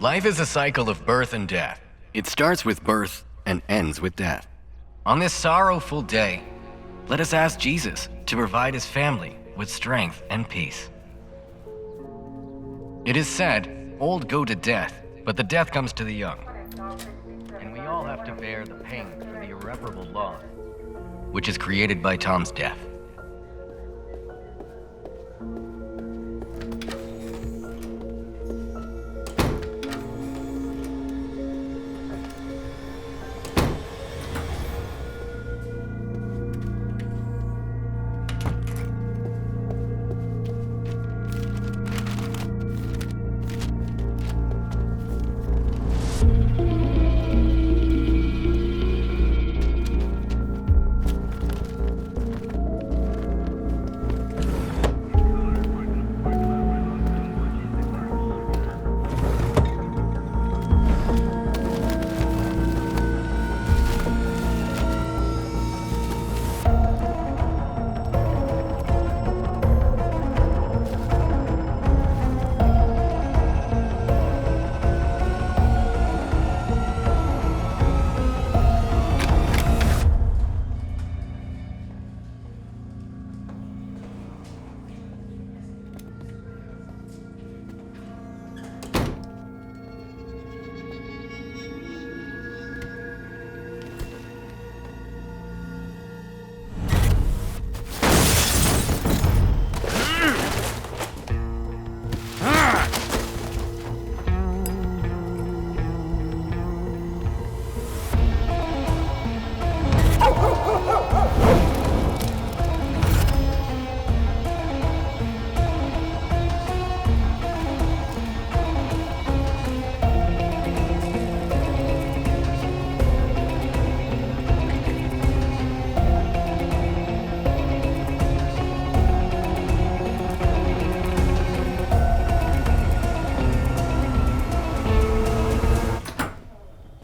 Life is a cycle of birth and death. It starts with birth and ends with death. On this sorrowful day, let us ask Jesus to provide his family with strength and peace. It is said, old go to death, but the death comes to the young. And we all have to bear the pain for the irreparable loss, which is created by Tom's death.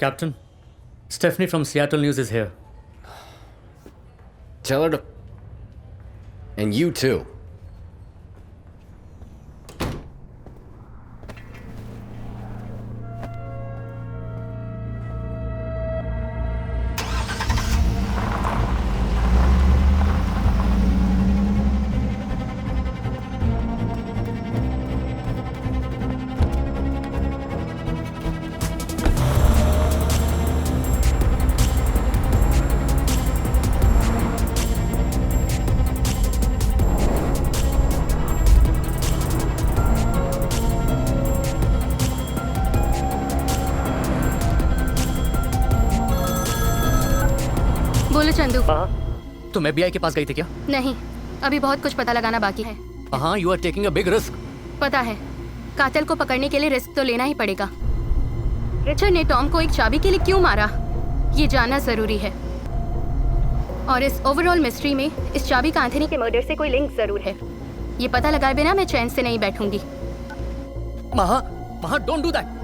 Captain, Stephanie from Seattle News is here. Tell her to... And you too. बोलो चंदू। तुम FBI के पास गई थी क्या? नहीं, अभी बहुत कुछ पता लगाना बाकी है। हाँ, you are taking a big risk. पता है, कातिल को पकड़ने के लिए रिस्क तो लेना ही पड़ेगा। रिचर्ड ने टॉम को एक चाबी के लिए क्यों मारा, ये जानना जरूरी है। और इस ओवरऑल मिस्ट्री में इस चाबी का एंथनी के मर्डर से कोई लिंक जरूर है। ये पता लगाए बिना मैं चैन से नहीं बैठूंगी। महा, don't do that.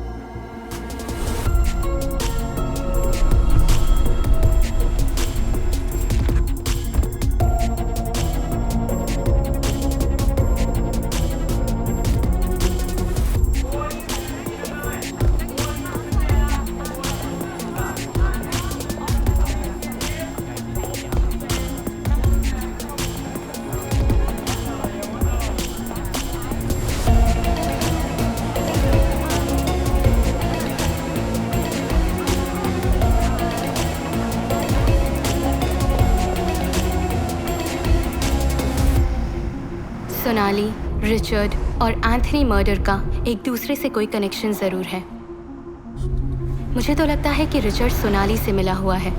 Sonali, Richard और एंथनी मर्डर का एक दूसरे से कोई कनेक्शन जरूर है। मुझे तो लगता है कि रिचर्ड सोनाली से मिला हुआ है।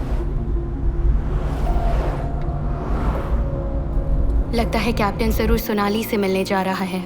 लगता है कैप्टन जरूर सोनाली से मिलने जा रहा है।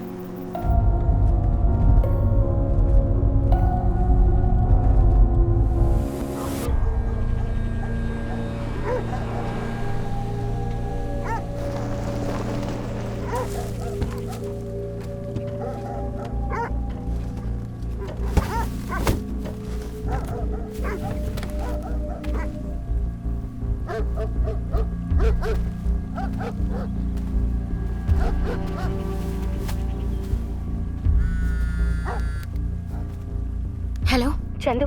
हेलो चंदू।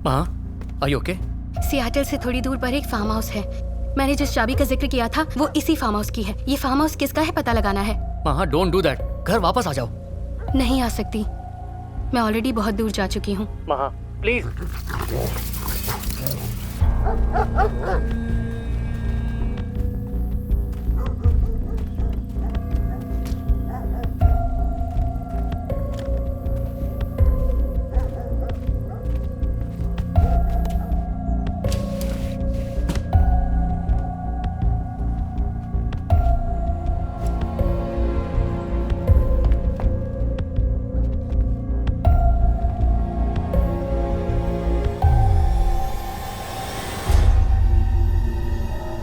हाँ, आर यू ओके? सियाटल से थोड़ी दूर पर एक फार्म हाउस है। मैंने जिस चाबी का जिक्र किया था वो इसी फार्म हाउस की है। ये फार्म हाउस किसका है पता लगाना है। हाँ, डोंट डू दैट। घर वापस आ जाओ। नहीं आ सकती, मैं ऑलरेडी बहुत दूर जा चुकी हूँ। महा, प्लीज।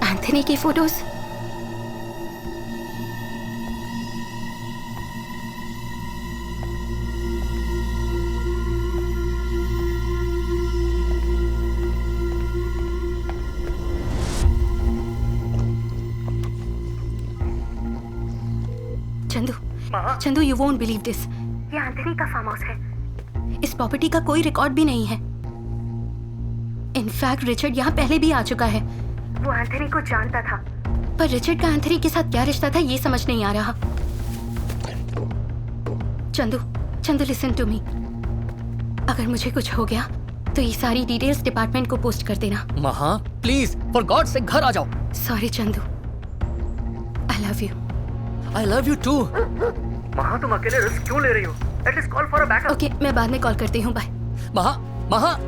एंथनी की photos. Chandu, you won't believe this. ये एंथनी का फार्म हाउस है। इस प्रॉपर्टी का कोई रिकॉर्ड भी नहीं है। इनफैक्ट रिचर्ड यहाँ पहले भी आ चुका है। वो एंथनी को जानता था, पर रिचर्ड का एंथनी के साथ क्या रिश्ता था ये समझ नहीं आ रहा। Chandu listen to me. अगर मुझे कुछ हो गया तो ये सारी डिटेल्स डिपार्टमेंट को पोस्ट कर देना। महा, प्लीज फॉर गॉड से घर आ जाओ। Sorry Chandu, I love you. I love you too. Maha, तुम अकेले रिस्क क्यों ले रही हो? At least call for a backup. Okay, मैं बाद में कॉल करती हूँ। बाय। महा।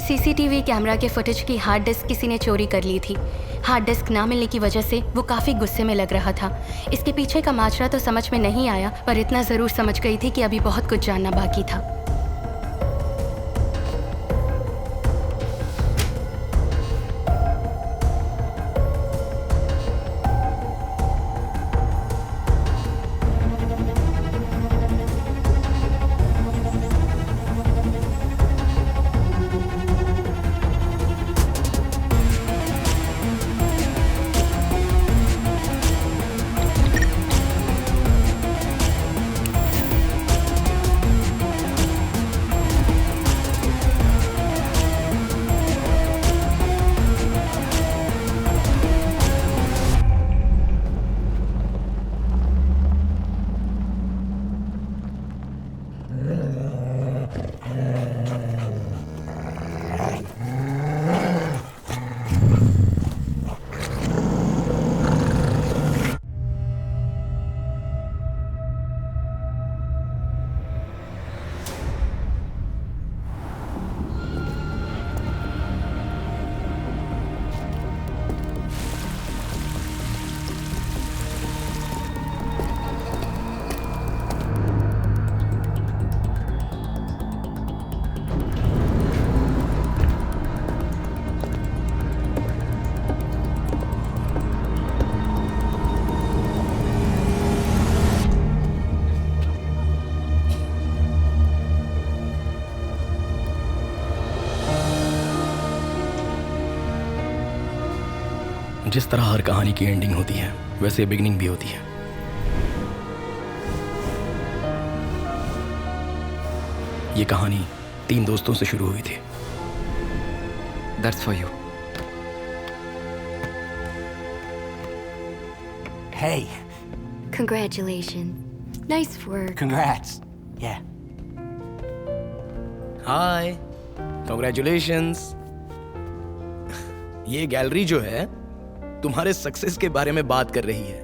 सीसीटीवी कैमरा के फुटेज की हार्ड डिस्क किसी ने चोरी कर ली थी। हार्ड डिस्क ना मिलने की वजह से वो काफ़ी गुस्से में लग रहा था। इसके पीछे का माजरा तो समझ में नहीं आया, पर इतना ज़रूर समझ गई थी कि अभी बहुत कुछ जानना बाकी था। जिस तरह हर कहानी की एंडिंग होती है वैसे बिगिनिंग भी होती है। ये कहानी 3 दोस्तों से शुरू हुई थी। That's for you. Hey, Congratulations. Nice work. congrats. Yeah. Hi, congratulations. ये गैलरी जो है तुम्हारे सक्सेस के बारे में बात कर रही है।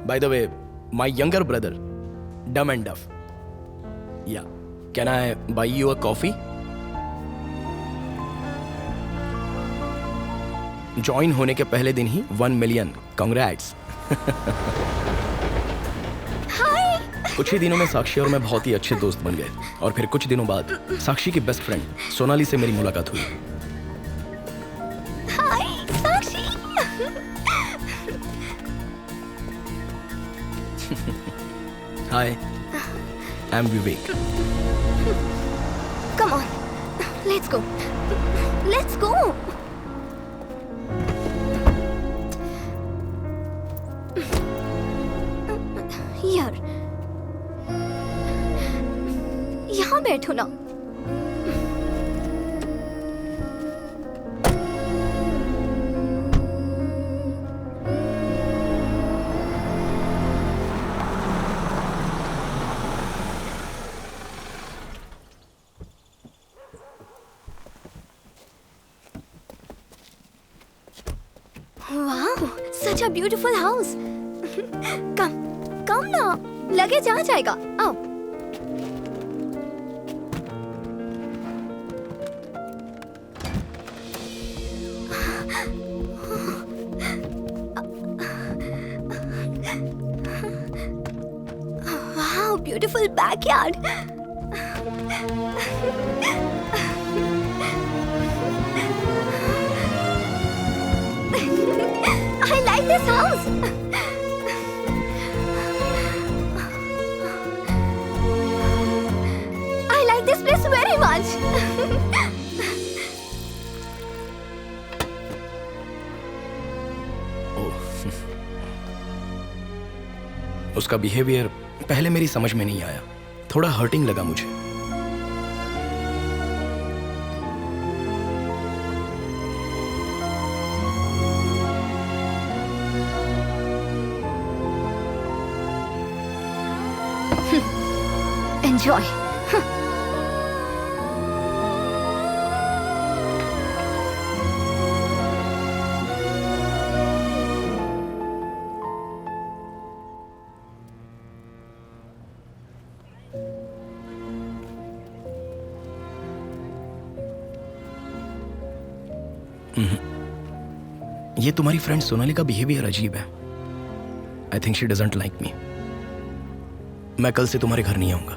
By the way, my younger brother dumb and duff, yeah can I buy you a coffee? Join होने के पहले दिन ही 1 मिलियन, कांग्रेट्स। कुछ ही दिनों में साक्षी और मैं बहुत ही अच्छे दोस्त बन गए और फिर कुछ दिनों बाद साक्षी की बेस्ट फ्रेंड सोनाली से मेरी मुलाकात हुई। Hi Sakshi. Hi, I am Vivek. Come on, let's go. Let's go. यार, यहाँ बैठो ना। Wow, such a beautiful house. Come ना, लगेज आ जाएगा। आओ। Wow, beautiful backyard. I like this house. I like this place very much. उसका बिहेवियर पहले मेरी समझ में नहीं आया, थोड़ा हर्टिंग लगा मुझे। Enjoy. ये तुम्हारी फ्रेंड सोनाली का बिहेवियर अजीब है। I think she doesn't like me. मैं कल से तुम्हारे घर नहीं आऊंगा।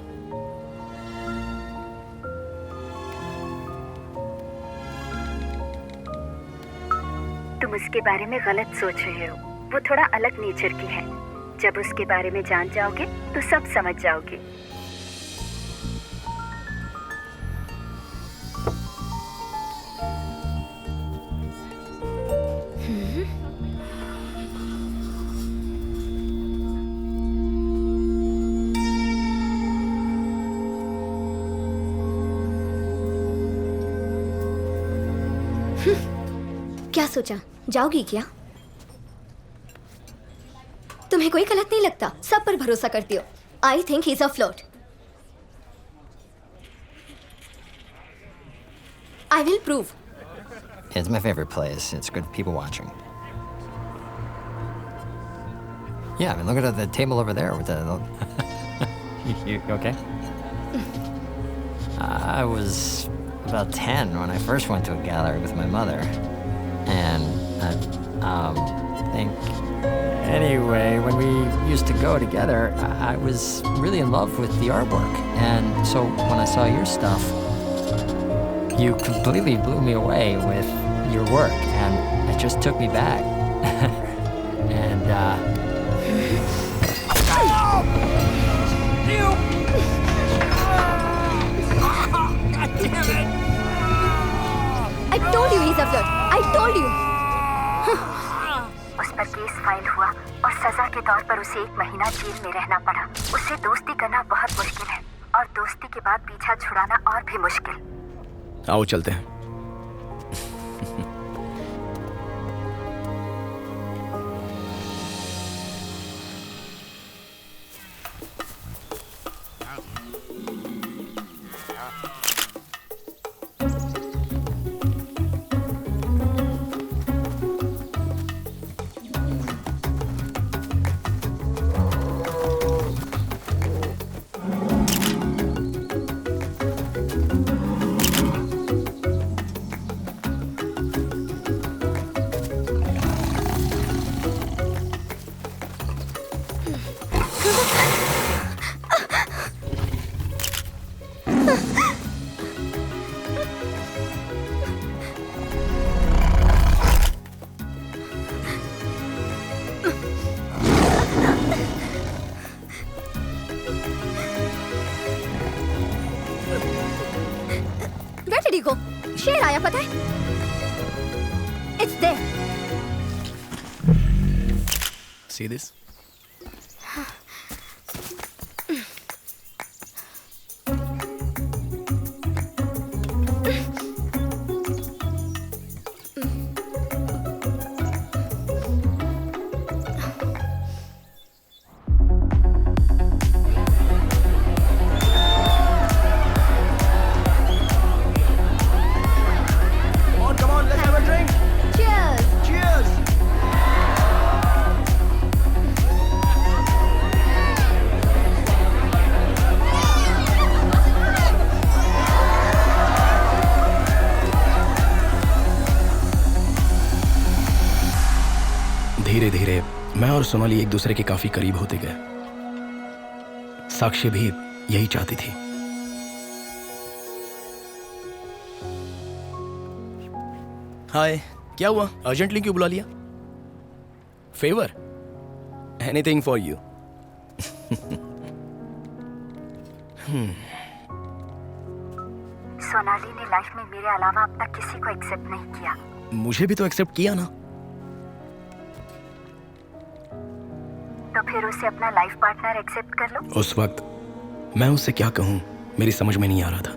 तुम उसके बारे में गलत सोच रहे हो। वो थोड़ा अलग नेचर की है। जब उसके बारे में जान जाओगे तो सब समझ जाओगे। क्या सोचा, जाओगी क्या? तुम्हें कोई गलत नहीं लगता, सब पर भरोसा करती हो। I think he is a flirt. I will prove. It's my favorite place. It's good people watching. Yeah, I mean, look at the table over there with the... you okay? I was about 10 when I first went to a gallery with my mother. And I think... Anyway, when we used to go together, I was really in love with the artwork. And so when I saw your stuff, you completely blew me away with your work, and it just took me back. And, You! God damn it! I told you he's a flirt. I told you. सजा के तौर पर उसे 1 महीना jail में रहना पड़ा। उससे दोस्ती करना बहुत मुश्किल है और दोस्ती के बाद पीछा छुड़ाना और भी मुश्किल। आओ चलते हैं। शेर आया पता है? It's there. See this? धीरे धीरे मैं और सोनाली एक दूसरे के काफी करीब होते गए। साक्षी भी यही चाहती थी। हाय, क्या हुआ? अर्जेंटली क्यों बुला लिया? Favour? Anything for you. Sonali ने लाइफ में मेरे अलावा अब तक किसी को एक्सेप्ट नहीं किया। मुझे भी तो एक्सेप्ट किया ना। तो फिर उसे अपना लाइफ पार्टनर एक्सेप्ट कर लो। उस वक्त मैं उससे क्या कहूं, मेरी समझ में नहीं आ रहा था।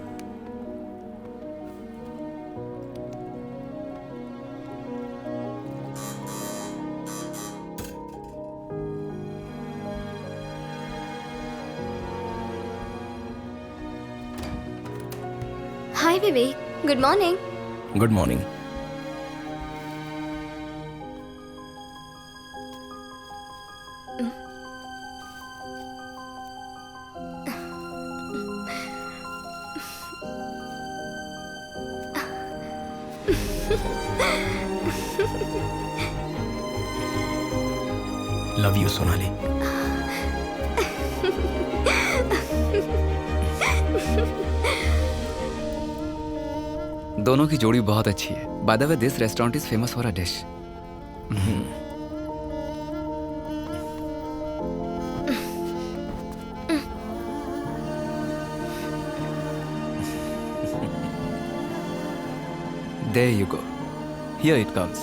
Hi Vivek, good morning. Good morning. Love you Sonali. दोनों की जोड़ी बहुत अच्छी है। By the way, this restaurant is famous for a dish. There you go. Here it comes.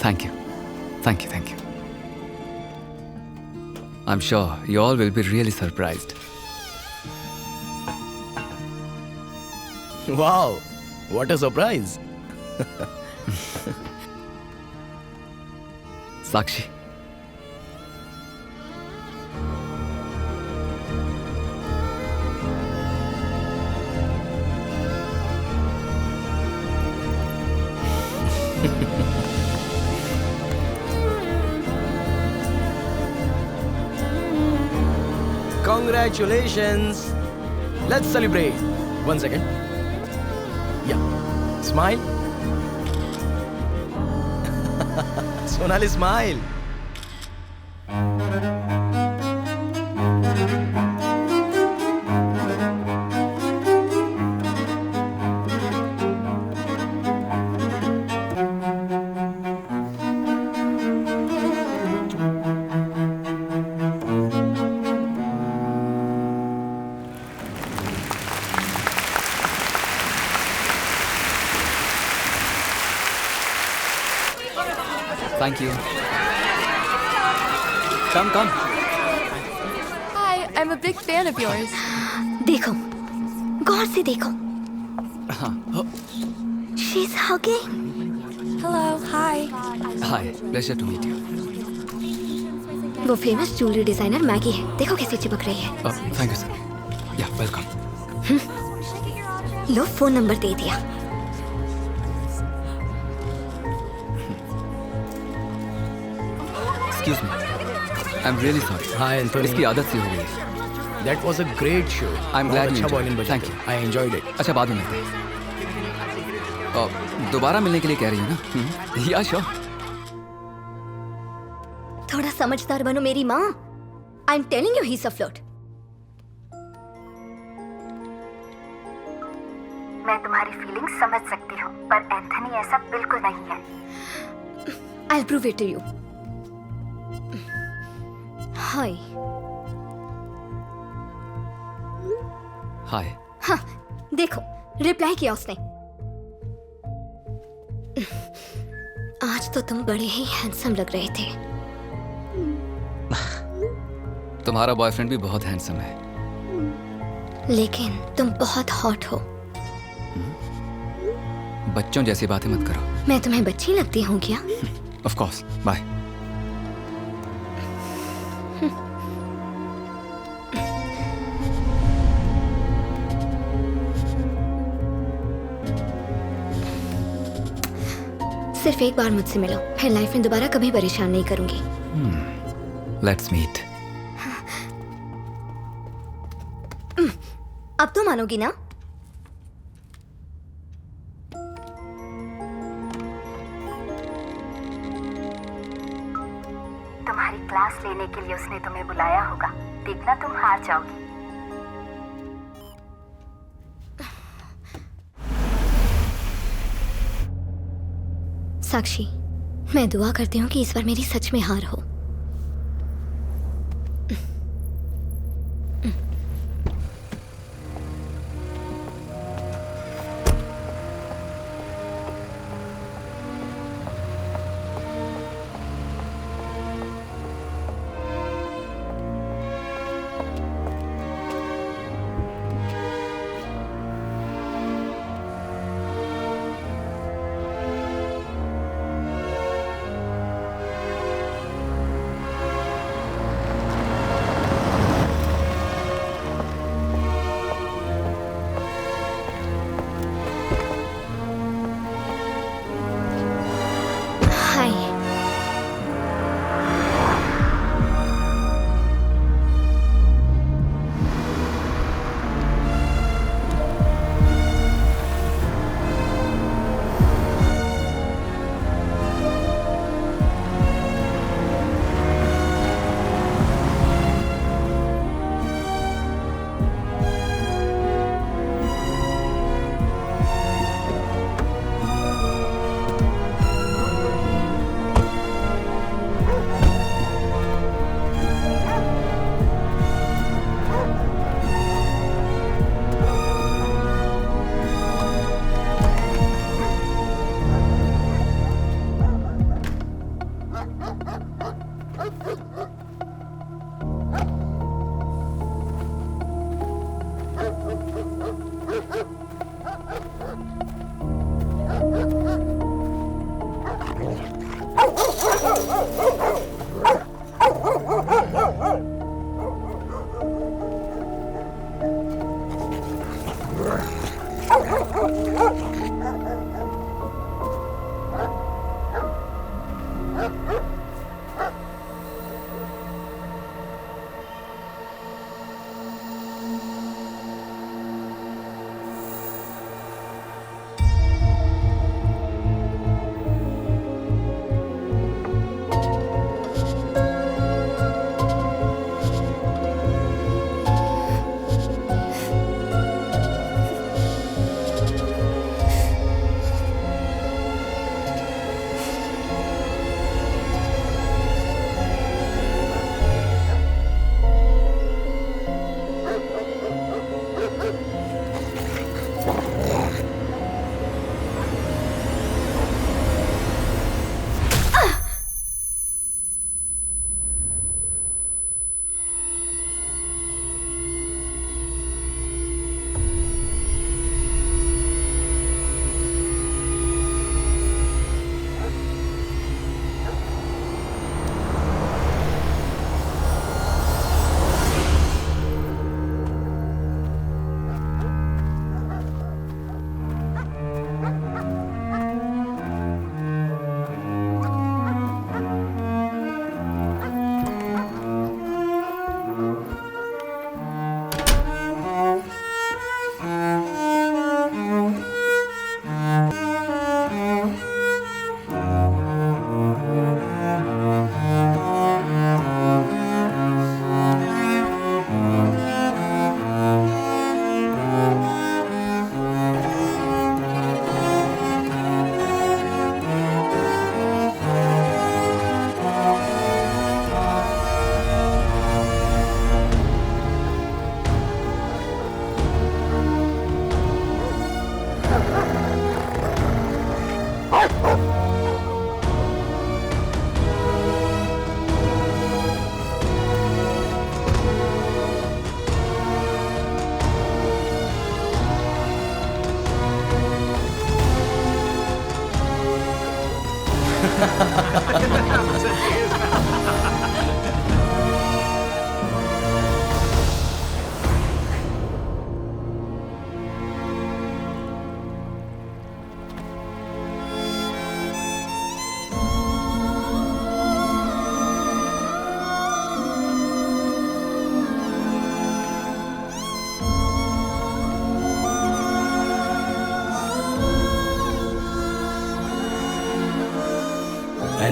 Thank you. Thank you, thank you. I'm sure you all will be really surprised. Wow, what a surprise. Sakshi. Congratulations. Let's celebrate. 1 second. Yeah. Smile. Sonali, smile. Thank you. come. Hi, I'm a big fan of yours. देखो, गौर से देखो. She's hugging. Hello, hi. Hi, pleasure to meet you. वो famous jewellery designer Maggi है. देखो कैसे चिपक रही है. Thank you, sir. Yeah, welcome. लो फोन नंबर दे दिया. Excuse me. I'm really sorry. Hi, Anthony. इसकी आदत सी हो गई है. That was a great show. I'm glad you अच्छा enjoyed violin it. बजा. Thank you. I enjoyed it. अच्छा बाद में मिलते हैं. दोबारा मिलने के लिए कह रही है ना? Yeah, sure. थोड़ा समझदार बनो मेरी माँ. I'm telling you he's a flirt. मैं तुम्हारी फीलिंग्स समझ सकती हूँ, पर एंथनी ऐसा बिल्कुल नहीं है. I'll prove it to you. Hi. Hi. हाँ, देखो रिप्लाई किया उसने. आज तो तुम बड़े ही हैंडसम लग रहे थे. तुम्हारा बॉयफ्रेंड भी बहुत हैंडसम है. लेकिन तुम बहुत हॉट हो. बच्चों जैसी बातें मत करो. मैं तुम्हें बच्ची लगती हूँ क्या? Of course. Bye. सिर्फ एक बार मुझसे मिलो, फिर लाइफ में दोबारा कभी परेशान नहीं करूंगी. Let's meet. अब तो मानोगी ना? तुम्हारी क्लास लेने के लिए उसने तुम्हें बुलाया होगा. देखना तुम हार जाओगी. साक्षी, मैं दुआ करती हूँ कि इस बार मेरी सच में हार हो.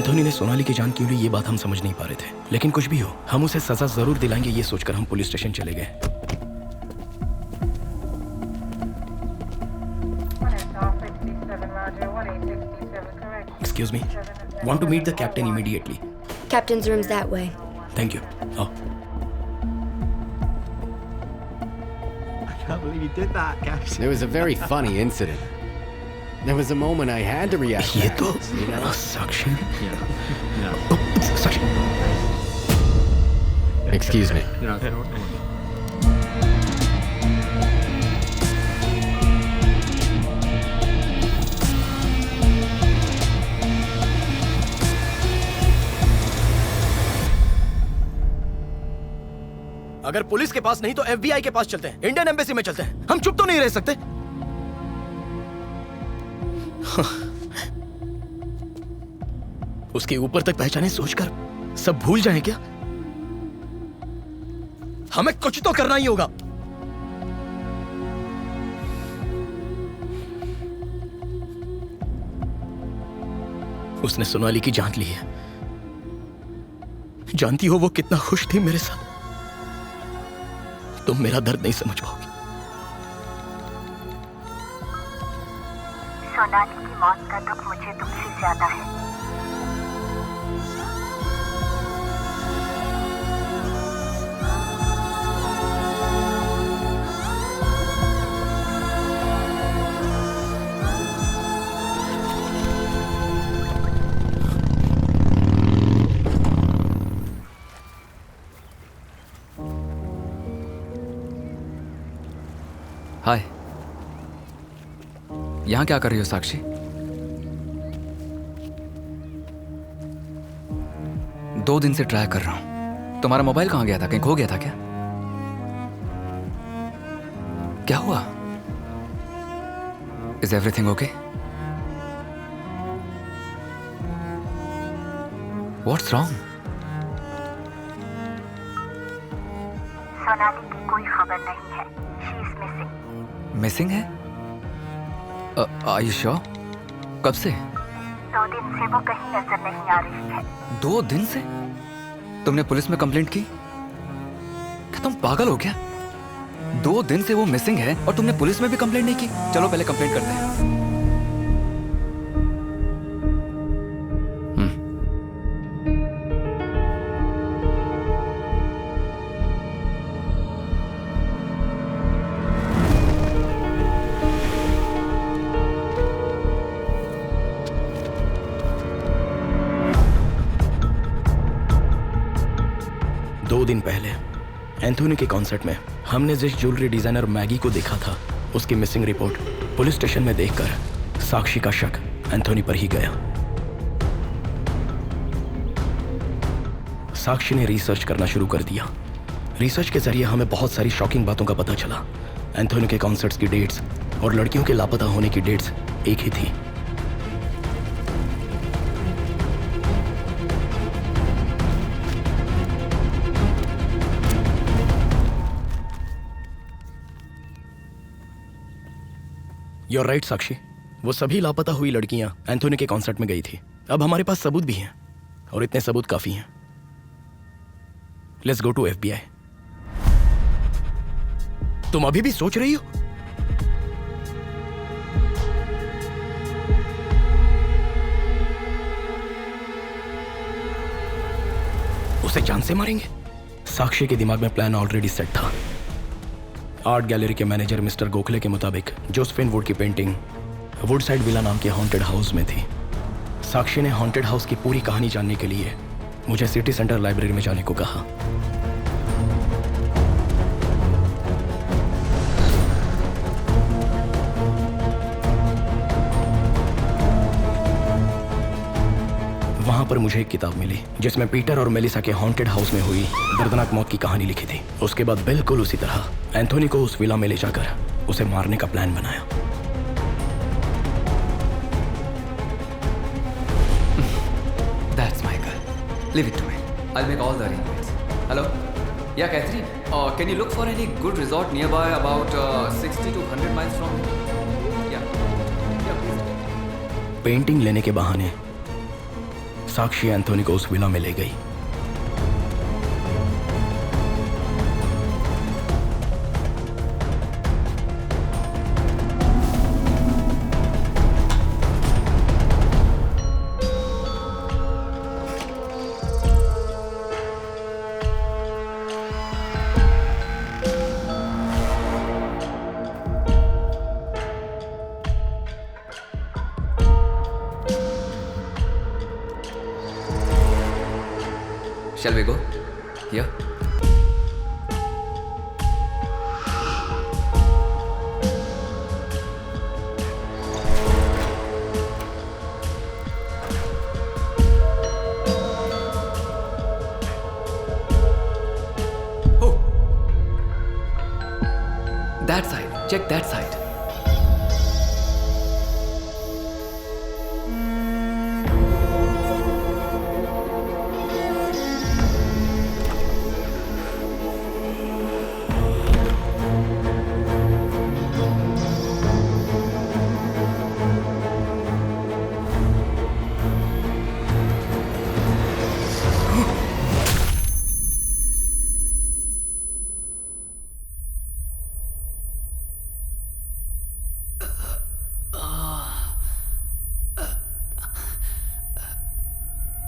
एंथोनी ने सोनाली की जान क्यों ली ये बात हम समझ नहीं पा रहे थे, लेकिन कुछ भी हो हम उसे सजा जरूर दिलाएंगे ये सोचकर हम पुलिस स्टेशन चले गए। Excuse me. Want to meet the captain immediately. Captain's room's that way. Thank you. Oh. I can't believe you did that, Captain. It was a very funny incident. There was a moment I had to react. ये तो Sakshi. Yeah. Sakshi. Excuse me. अगर police के पास नहीं तो FBI के पास चलते हैं, Indian embassy में चलते हैं। हम चुप तो नहीं रह सकते। उसके ऊपर तक पहचाने सोचकर सब भूल जाएं क्या? हमें कुछ तो करना ही होगा। उसने सोनाली की जान ली है। जानती हो वो कितना खुश थी मेरे साथ। तुम मेरा दर्द नहीं समझ पाओगी। सोनाली की मौत का दुख मुझे तुमसे ज्यादा है। हाय, यहां क्या कर रही हो साक्षी? दो दिन से ट्राई कर रहा हूं। तुम्हारा मोबाइल कहां गया था? कहीं खो गया था क्या? क्या हुआ? Is everything okay? What's wrong? Sonali की कोई खबर नहीं है। She is missing. मिसिंग है? Are you sure? कब से? 2 दिन से वो कहीं नजर नहीं आ रही है। 2 दिन से? तुमने पुलिस में कंप्लेंट की? क्या तुम पागल हो क्या? 2 दिन से वो मिसिंग है और तुमने पुलिस में भी कंप्लेंट नहीं की? चलो पहले कंप्लेंट करते हैं। दिन पहले एंथोनी के कॉन्सर्ट में हमने जिस ज्वेलरी डिजाइनर मैगी को देखा था उसकी मिसिंग रिपोर्ट पुलिस स्टेशन में देखकर साक्षी का शक एंथोनी पर ही गया। साक्षी ने रिसर्च करना शुरू कर दिया। रिसर्च के जरिए हमें बहुत सारी शॉकिंग बातों का पता चला। एंथोनी के कॉन्सर्ट्स की डेट्स और लड़कियों के लापता होने की डेट्स एक ही थी। You're right, साक्षी। वो सभी लापता हुई लड़कियां एंथोनी के कॉन्सर्ट में गई थी। अब हमारे पास सबूत भी हैं और इतने सबूत काफी हैं। Let's go to FBI। तुम अभी भी सोच रही हो? उसे जान से मारेंगे? साक्षी के दिमाग में प्लान ऑलरेडी सेट था। आर्ट गैलरी के मैनेजर मिस्टर गोखले के मुताबिक जोसेफिन वुड की पेंटिंग वुडसाइड विला नाम के हॉन्टेड हाउस में थी। साक्षी ने हॉन्टेड हाउस की पूरी कहानी जानने के लिए मुझे सिटी सेंटर लाइब्रेरी में जाने को कहा। वहां पर मुझे एक किताब मिली जिसमें पीटर और मेलिसा के हॉन्टेड हाउस में हुई दर्दनाक मौत की कहानी लिखी थी। उसके बाद बिल्कुल उसी तरह एंथोनी को उस विला में ले जाकर उसे मारने का प्लान बनाया। That's my girl. Leave it to me. I'll make all the arrangements. Hello? Yeah, Catherine. Can you look for any good resort nearby about 60 to 100 miles from here? Yeah. Yeah, please. Painting लेने के बहाने साक्षी Anthony को उस villa में ले गई। Shall we go? Here? Oh! That side. Check that side.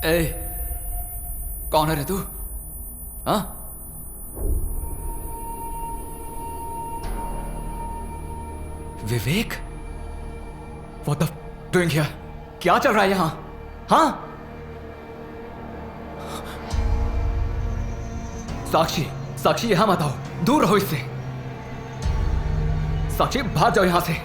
ए, कौन है रे तू? हाँ? विवेक? What the doing here? क्या चल रहा है यहाँ? हाँ? साक्षी, साक्षी यहाँ मत आओ, दूर रहो इससे। साक्षी भाग जाओ यहाँ से।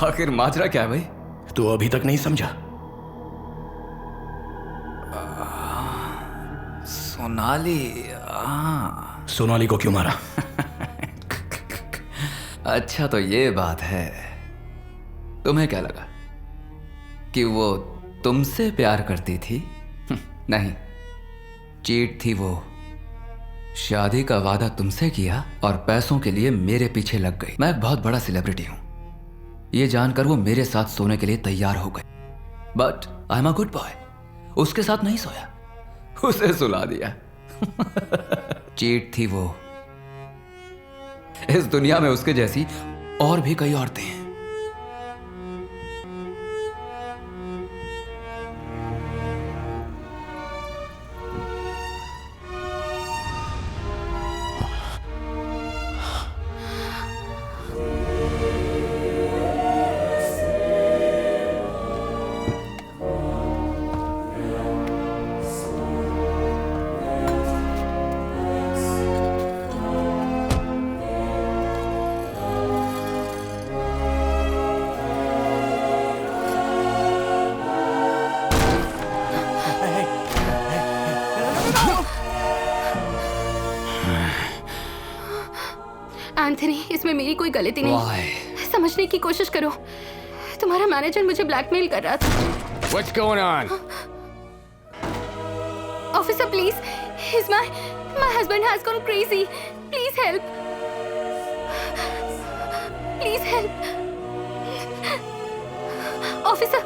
आखिर माजरा क्या है भाई? तू अभी तक नहीं समझा? सोनाली। सोनाली को क्यों मारा? अच्छा तो ये बात है। तुम्हें क्या लगा कि वो तुमसे प्यार करती थी? नहीं, चीट थी वो। शादी का वादा तुमसे किया और पैसों के लिए मेरे पीछे लग गई। मैं एक बहुत बड़ा सेलिब्रिटी हूं, ये जानकर वो मेरे साथ सोने के लिए तैयार हो गई। But I am a good boy. उसके साथ नहीं सोया, उसे सुला दिया। चीट थी वो। इस दुनिया में उसके जैसी और भी कई औरतें हैं। एंथनी, इसमें मेरी कोई गलती नहीं। समझने की कोशिश करो। तुम्हारा मैनेजर मुझे ब्लैकमेल कर रहा था। What's going on? Officer, please. My husband has gone crazy. Please help. Please help. Officer.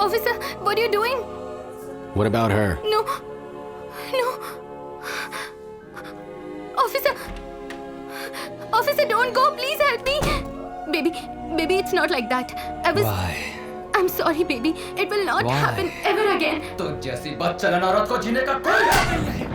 Officer, what are you doing? What about her? No. Officer, don't go. Please help me. Baby, it's not like that. Why? I'm sorry, baby. It will not happen ever again. तो जैसी बदचलन औरत को जीने का कोई हक नहीं है।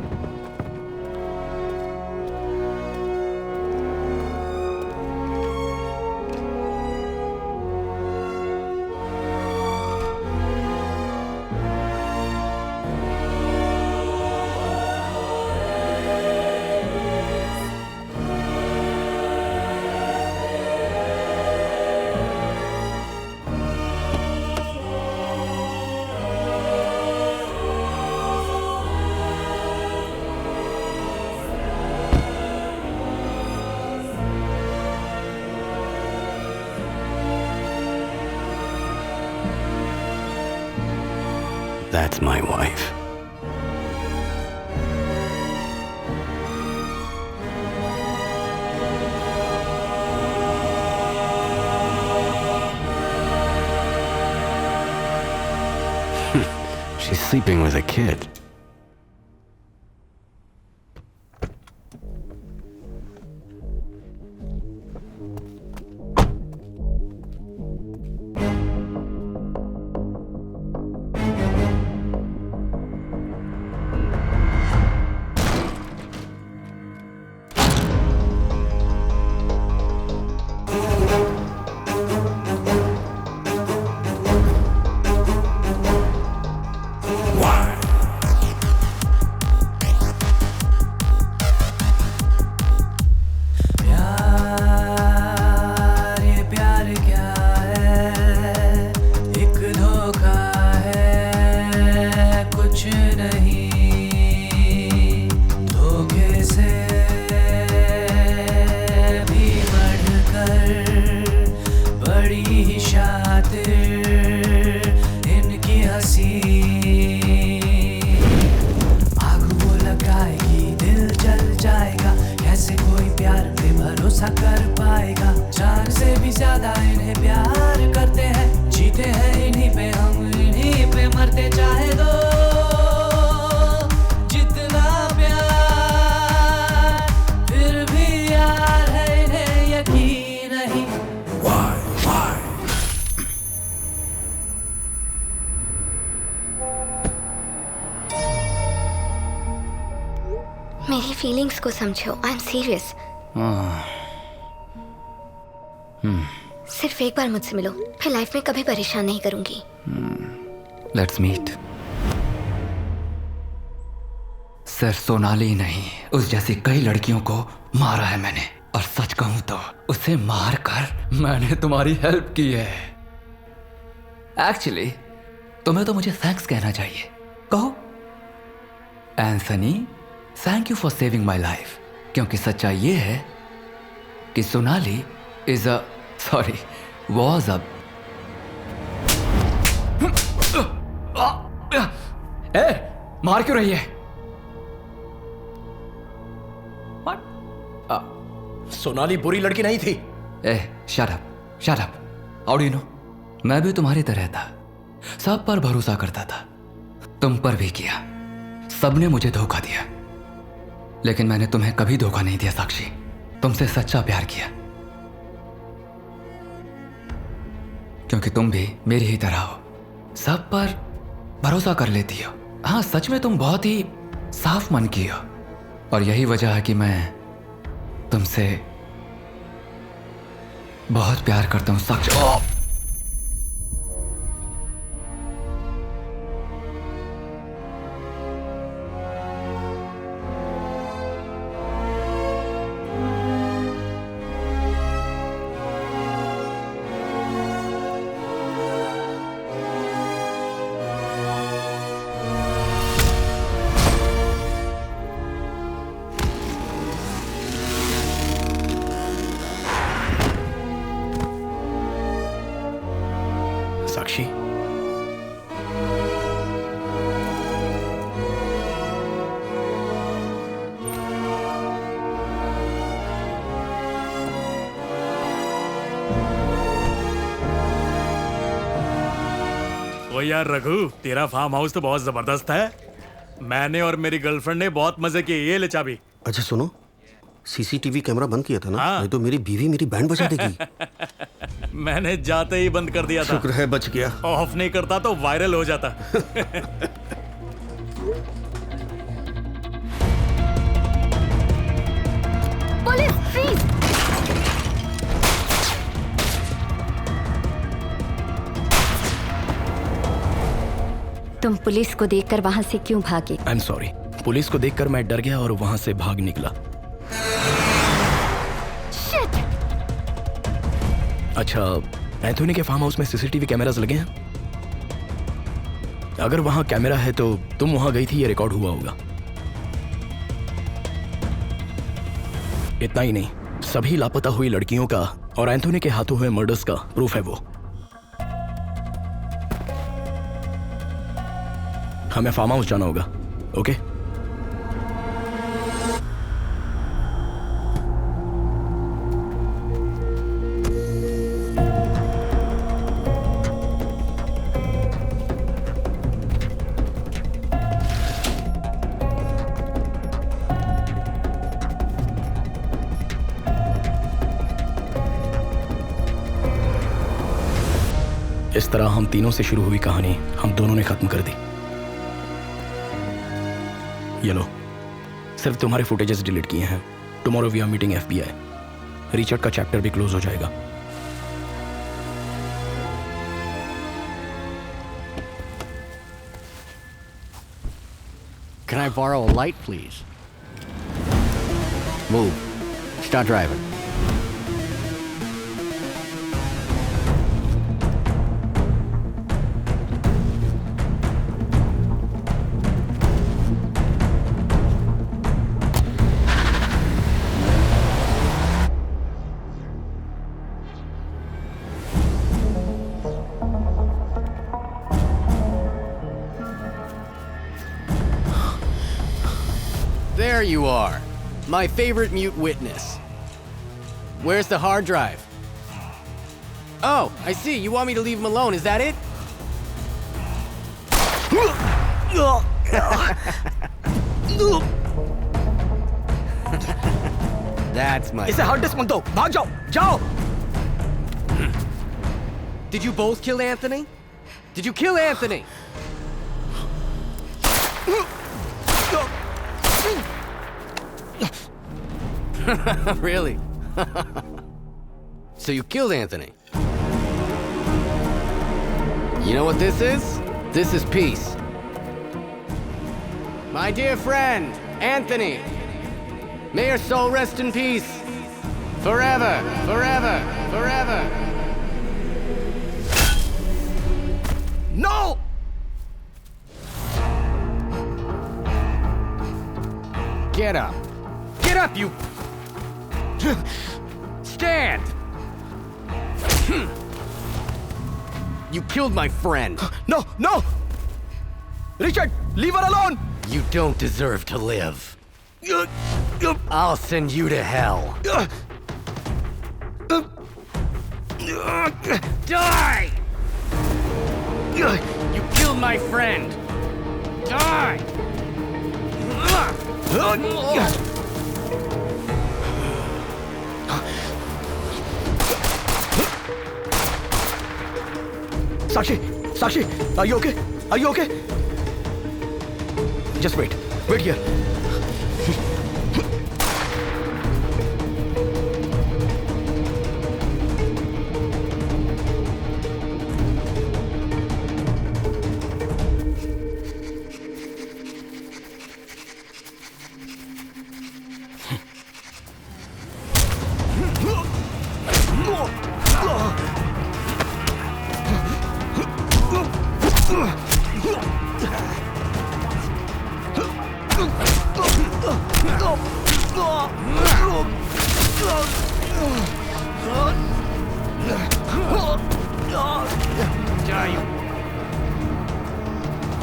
That's my wife. She's sleeping with a kid. मेरी फीलिंग्स को समझो। I am serious. सिर्फ एक बार मुझसे मिलो, फिर लाइफ में कभी परेशान नहीं करूंगी। Let's meet. सिर्फ सोनाली नहीं, उस जैसी कई लड़कियों को मारा है मैंने, और सच कहूं तो उसे मार कर मैंने तुम्हारी हेल्प की है। एक्चुअली तुम्हें तो मुझे थैंक्स कहना चाहिए। कहो। Anthony, thank you for saving my life. क्योंकि सच्चाई ये है कि Sonali is a was a मार क्यों रही है? सोनाली बुरी लड़की नहीं थी। Shut up. How do you know? मैं भी तुम्हारी तरह था, सब पर भरोसा करता था, तुम पर भी किया। सबने मुझे धोखा दिया, लेकिन मैंने तुम्हें कभी धोखा नहीं दिया साक्षी। तुमसे सच्चा प्यार किया, क्योंकि तुम भी मेरी ही तरह हो, सब पर भरोसा कर लेती हो। हाँ, सच में तुम बहुत ही साफ मन की हो, और यही वजह है कि मैं तुमसे बहुत प्यार करता हूं साक्षी। साक्षी, ओ यार रघु, तेरा फार्म हाउस तो बहुत जबरदस्त है। मैंने और मेरी गर्लफ्रेंड ने बहुत मजे किए। ये ले चाबी। अच्छा सुनो, सीसीटीवी कैमरा बंद किया था ना? नहीं तो मेरी बीवी मेरी बैंड बजा देगी। मैंने जाते ही बंद कर दिया था। शुक्र है बच गया। ऑफ नहीं करता तो वायरल हो जाता। Police, freeze! तुम पुलिस को देखकर वहां से क्यों भागे? I am sorry. पुलिस को देखकर मैं डर गया और वहां से भाग निकला। अच्छा, एंथोनी के फार्म हाउस में सीसीटीवी कैमरास लगे हैं? अगर वहां कैमरा है तो तुम वहां गई थी, ये रिकॉर्ड हुआ होगा। इतना ही नहीं, सभी लापता हुई लड़कियों का और एंथोनी के हाथों हुए मर्डर्स का प्रूफ है वो। हमें फार्म हाउस जाना होगा, ओके? इस तरह हम तीनों से शुरू हुई कहानी हम दोनों ने खत्म कर दी। ये लो, सिर्फ तुम्हारे फुटेजेस डिलीट किए हैं। Tomorrow we are meeting FBI। Richard का चैप्टर भी क्लोज हो जाएगा। Can I borrow a light, please? Move. Start driving. There you are. My favorite mute witness. Where's the hard drive? Oh, I see. You want me to leave him alone, is that it? That's my... इसे hard disk मत दो, भाग जाओ, जाओ! Did you both kill Anthony? Did you kill Anthony? Really? So you killed Anthony? You know what this is? This is peace. My dear friend, Anthony, may your soul rest in peace. Forever, forever, forever. No! Get up. Get up, you... Stand! You killed my friend. No, no! Richard, leave her alone! You don't deserve to live. I'll send you to hell. Die! You killed my friend. Die! Sakshi, are you okay? Are you okay? Just wait here.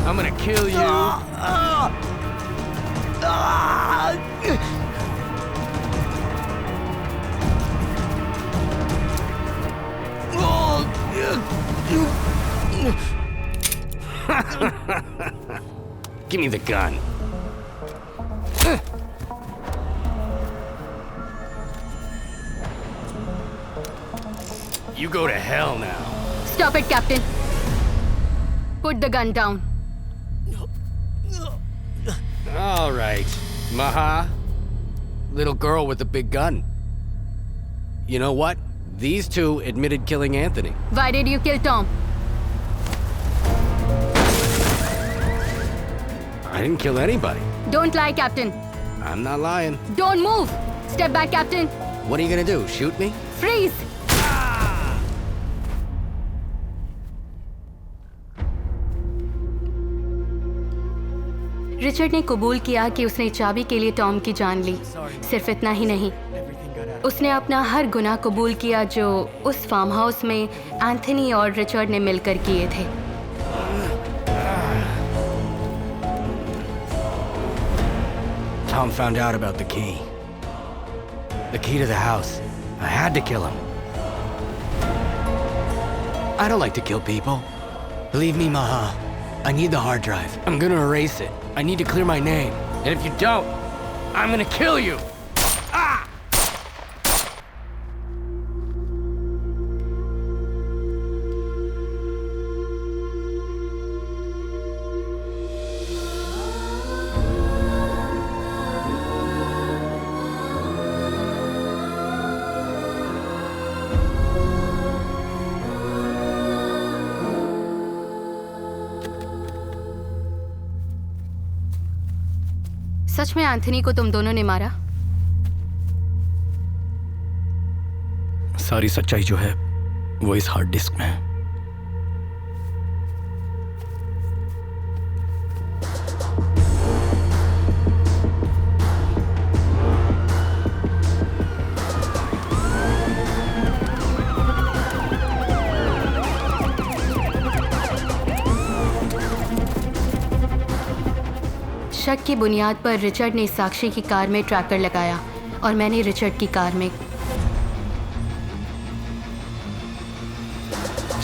I'm gonna kill you. Give me the gun. You go to hell now. Stop it, Captain. Put the gun down. All right, Maha. Little girl with the big gun. You know what? These two admitted killing Anthony. Why did you kill Tom? I didn't kill anybody. Don't lie, Captain. I'm not lying. Don't move. Step back, Captain. What are you gonna do? Shoot me? Freeze. Richard ने कबूल किया कि उसने चाबी के लिए Tom की जान ली। सिर्फ इतना ही नहीं, उसने अपना हर गुनाह कबूल किया जो उस फार्म हाउस में एंथनी और रिचर्ड ने मिलकर किए थे। Tom found out about the key. The key to the house. I had to kill him. I don't like to kill people. Believe me, Maha. I need the hard drive. I'm gonna erase it. I need to clear my name. And if you don't, I'm gonna kill you. सच में Anthony को तुम दोनों ने मारा? सारी सच्चाई जो है वो इस हार्ड डिस्क में है। शक की बुनियाद पर रिचर्ड ने साक्षी की कार में ट्रैकर लगाया और मैंने रिचर्ड की कार में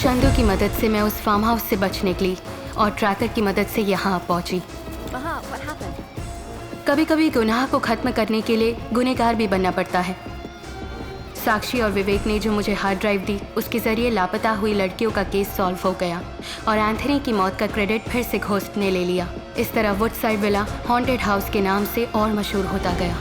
चंदू की मदद से मैं उस फार्म हाउस से बच निकली और ट्रैकर की मदद से यहाँ पहुँची। कभी कभी गुनाह को ख़त्म करने के लिए गुनहगार भी बनना पड़ता है। साक्षी और विवेक ने जो मुझे हार्ड ड्राइव दी, उसके ज़रिए लापता हुई लड़कियों का केस सॉल्व हो गया और एंथनी की मौत का क्रेडिट फिर से घोस्ट ने ले लिया। इस तरह वुडसाइड विला हॉन्टेड हाउस के नाम से और मशहूर होता गया।